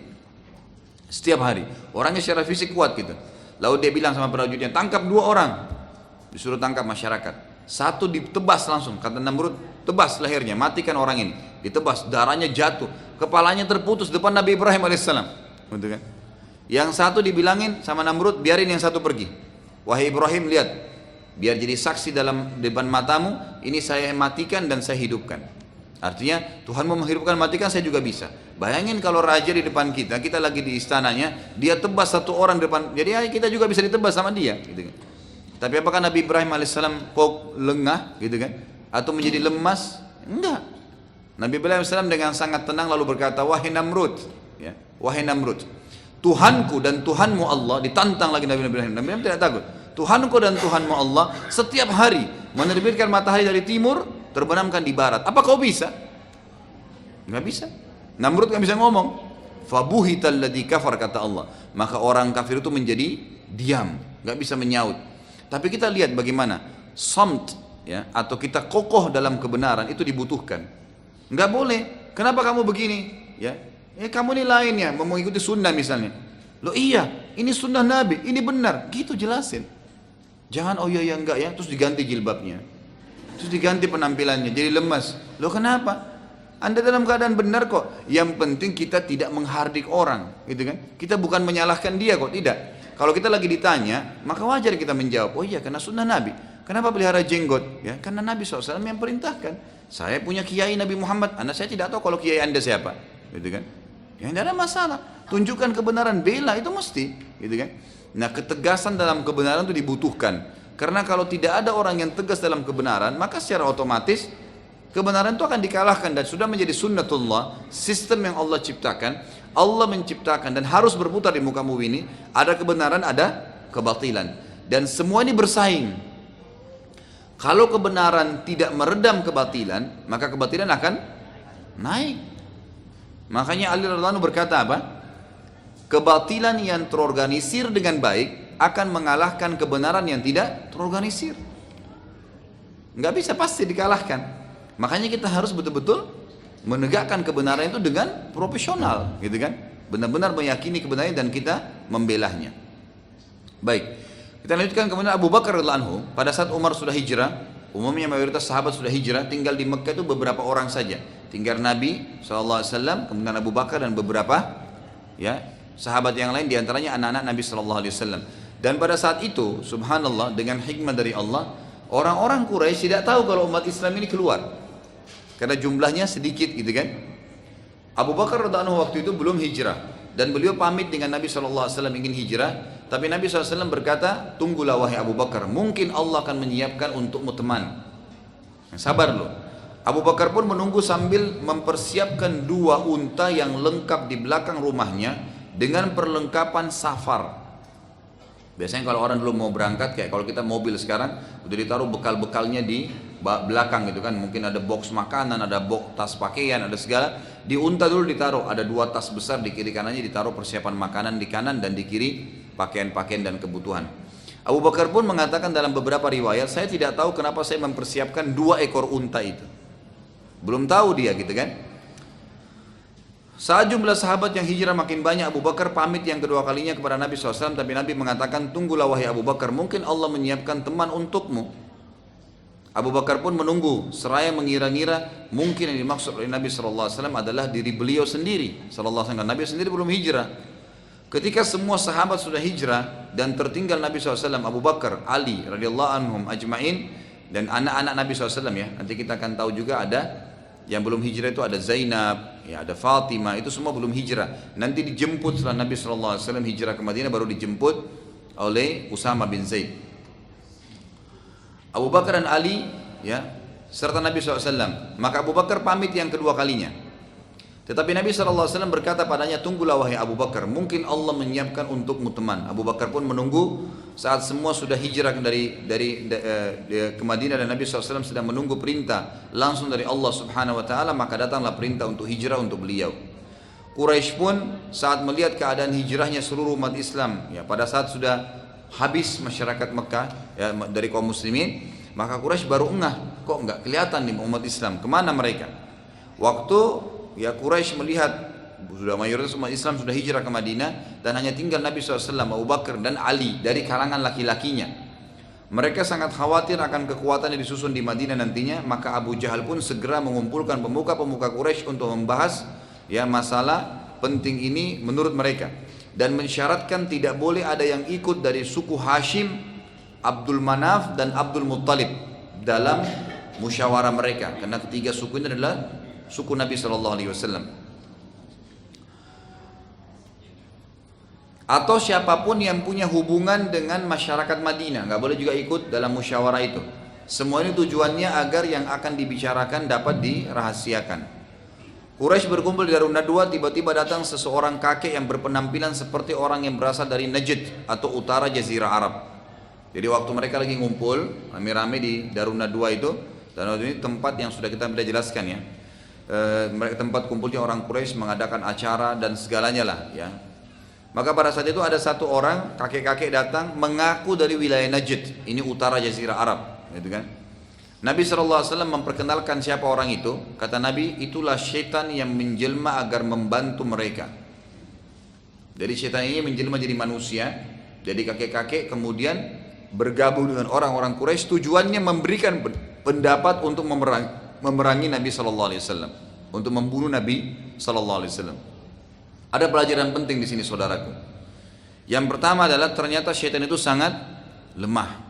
Speaker 1: Setiap hari orangnya secara fisik kuat gitu. Lalu dia bilang sama prajuritnya, tangkap 2 orang. Disuruh tangkap masyarakat. Satu ditebas langsung, kata Namrud, tebas lehernya, matikan orang ini. Ditebas, darahnya jatuh, kepalanya terputus depan Nabi Ibrahim alaihissalam. Gitu kan? Yang satu dibilangin sama Namrud, biarin yang satu pergi. Wahai Ibrahim, lihat, biar jadi saksi dalam depan matamu, ini saya matikan dan saya hidupkan. Artinya Tuhanmu menghidupkan, matikan, saya juga bisa. Bayangin kalau raja di depan kita lagi di istananya, dia tebas 1 orang di depan, jadi kita juga bisa ditebas sama dia. Gitu kan? Tapi apakah Nabi Ibrahim alaihissalam kok lengah, gitu kan? Atau menjadi lemas? Enggak. Nabi Ibrahim alaihissalam dengan sangat tenang lalu berkata, wahai Namrud, ya, wahai Namrud, Tuhanku dan Tuhanmu Allah, ditantang lagi Nabi Ibrahim. Nabi Ibrahim tidak takut. Tuhanku dan Tuhanmu Allah setiap hari menerbitkan matahari dari timur, terbenamkan di barat. Apa kau bisa? Nggak bisa. Namrud nggak bisa ngomong. Fabuhital ladzi kafar, kata Allah. Maka orang kafir itu menjadi diam, nggak bisa menyaut. Tapi kita lihat bagaimana samt, ya, atau kita kokoh dalam kebenaran itu dibutuhkan. Nggak boleh. Kenapa kamu begini? Ya, kamu ini lainnya mau mengikuti sunnah misalnya. Loh iya, ini sunnah Nabi, ini benar. Gitu jelasin. Jangan oh iya enggak ya, terus diganti jilbabnya, terus diganti penampilannya, jadi lemas. Loh kenapa? Anda dalam keadaan benar kok. Yang penting kita tidak menghardik orang, gitu kan? Kita bukan menyalahkan dia kok, tidak. Kalau kita lagi ditanya, maka wajar kita menjawab, oh iya karena sunnah Nabi. Kenapa pelihara jenggot? Ya, karena Nabi SAW yang perintahkan. Saya punya kiai Nabi Muhammad, saya tidak tahu kalau kiai Anda siapa, gitu kan? Ya tidak ada masalah. Tunjukkan kebenaran, bela itu mesti, gitu kan? Nah, ketegasan dalam kebenaran itu dibutuhkan. Karena kalau tidak ada orang yang tegas dalam kebenaran, maka secara otomatis kebenaran itu akan dikalahkan dan sudah menjadi sunnatullah, sistem yang Allah ciptakan. Allah menciptakan dan harus berputar di muka bumi ini. Ada kebenaran, ada kebatilan, dan semua ini bersaing. Kalau kebenaran tidak meredam kebatilan, maka kebatilan akan naik. Makanya Ali radhiyallahu anhu berkata apa? Kebatilan yang terorganisir dengan baik akan mengalahkan kebenaran yang tidak terorganisir. Nggak bisa, pasti dikalahkan. Makanya kita harus betul-betul menegakkan kebenaran itu dengan profesional, gitu kan? Benar-benar meyakini kebenaran dan kita membelahnya. Baik, kita lanjutkan. Kemudian Abu Bakar radhiyallahu anhu, pada saat Umar sudah hijrah, umumnya mayoritas sahabat sudah hijrah, tinggal di Mekah itu beberapa orang saja. Tinggal Nabi SAW, kemudian Abu Bakar dan beberapa ya sahabat yang lain, diantaranya anak-anak Nabi SAW. Dan pada saat itu, subhanallah, dengan hikmah dari Allah, orang-orang Quraisy tidak tahu kalau umat Islam ini keluar, karena jumlahnya sedikit, gitu kan. Abu Bakar radhiyallahu anhu waktu itu belum hijrah, dan beliau pamit dengan Nabi SAW ingin hijrah. Tapi Nabi SAW berkata, tunggulah wahai Abu Bakar, mungkin Allah akan menyiapkan untukmu teman. Sabar loh. Abu Bakar pun menunggu sambil mempersiapkan 2 unta yang lengkap di belakang rumahnya dengan perlengkapan safar. Biasanya kalau orang dulu mau berangkat, kayak kalau kita mobil sekarang, udah ditaruh bekal-bekalnya di belakang gitu kan. Mungkin ada box makanan, ada box tas pakaian, ada segala. Di unta dulu ditaruh, ada 2 tas besar, di kiri kanannya ditaruh persiapan makanan di kanan, dan di kiri pakaian-pakaian dan kebutuhan. Abu Bakar pun mengatakan dalam beberapa riwayat, saya tidak tahu kenapa saya mempersiapkan 2 ekor unta itu. Belum tahu dia, gitu kan. Saat jumlah sahabat yang hijrah makin banyak, Abu Bakar pamit yang kedua kalinya kepada Nabi SAW. Tapi Nabi mengatakan, tunggulah wahai Abu Bakar, mungkin Allah menyiapkan teman untukmu. Abu Bakar pun menunggu, seraya mengira-ngira mungkin yang dimaksud oleh Nabi SAW adalah diri beliau sendiri SAW. Nabi sendiri belum hijrah. Ketika semua sahabat sudah hijrah dan tertinggal Nabi SAW, Abu Bakar, Ali radhiyallahu anhum ajma'in, dan anak-anak Nabi SAW, ya, nanti kita akan tahu juga ada yang belum hijrah, itu ada Zainab, ya, ada Fatimah, itu semua belum hijrah. Nanti dijemput setelah Nabi SAW hijrah ke Madinah, baru dijemput oleh Usama bin Zaid. Abu Bakar dan Ali, ya, serta Nabi SAW. Maka Abu Bakar pamit yang kedua kalinya. Tetapi Nabi SAW berkata padanya, tunggulah wahai Abu Bakar, mungkin Allah menyiapkan untukmu teman. Abu Bakar pun menunggu saat semua sudah hijrah ke Madinah dan Nabi SAW sedang menunggu perintah langsung dari Allah Subhanahu Wa Taala, maka datanglah perintah untuk hijrah untuk beliau. Quraisy pun saat melihat keadaan hijrahnya seluruh umat Islam, ya, pada saat sudah habis masyarakat Mekah, ya, dari kaum muslimin, maka Quraisy baru engah, kok enggak kelihatan nih umat Islam, kemana mereka? Waktu ya Quraisy melihat sudah mayoritas umat Islam sudah hijrah ke Madinah dan hanya tinggal Nabi SAW, Abu Bakar dan Ali dari kalangan laki-lakinya. Mereka sangat khawatir akan kekuatan yang disusun di Madinah nantinya, maka Abu Jahal pun segera mengumpulkan pemuka-pemuka Quraisy untuk membahas ya masalah penting ini menurut mereka, dan mensyaratkan tidak boleh ada yang ikut dari suku Hashim, Abdul Manaf dan Abdul Muttalib dalam musyawarah mereka, karena ketiga suku ini adalah suku Nabi SAW. Atau siapapun yang punya hubungan dengan masyarakat Madinah nggak boleh juga ikut dalam musyawarah itu. Semua ini tujuannya agar yang akan dibicarakan dapat dirahasiakan. Quraisy berkumpul di Darun Nadwa, tiba-tiba datang seseorang kakek yang berpenampilan seperti orang yang berasal dari Najd atau utara Jazirah Arab. Jadi waktu mereka lagi ngumpul rame-rame di Darun Nadwa itu, Darun Nadwa ini tempat yang sudah kita jelaskan ya. Tempat kumpulnya orang Quraisy mengadakan acara dan segalanya lah ya. Maka pada saat itu ada satu orang kakek-kakek datang mengaku dari wilayah Najd, ini utara Jazirah Arab, gitu kan? Nabi SAW memperkenalkan siapa orang itu. Kata Nabi, itulah syaitan yang menjelma agar membantu mereka. Jadi syaitan ini menjelma jadi manusia, jadi kakek-kakek, kemudian bergabung dengan orang-orang Quraisy, tujuannya memberikan pendapat untuk memerangi Nabi SAW, untuk membunuh Nabi SAW. Ada pelajaran penting di sini saudaraku. Yang pertama adalah ternyata syaitan itu sangat lemah.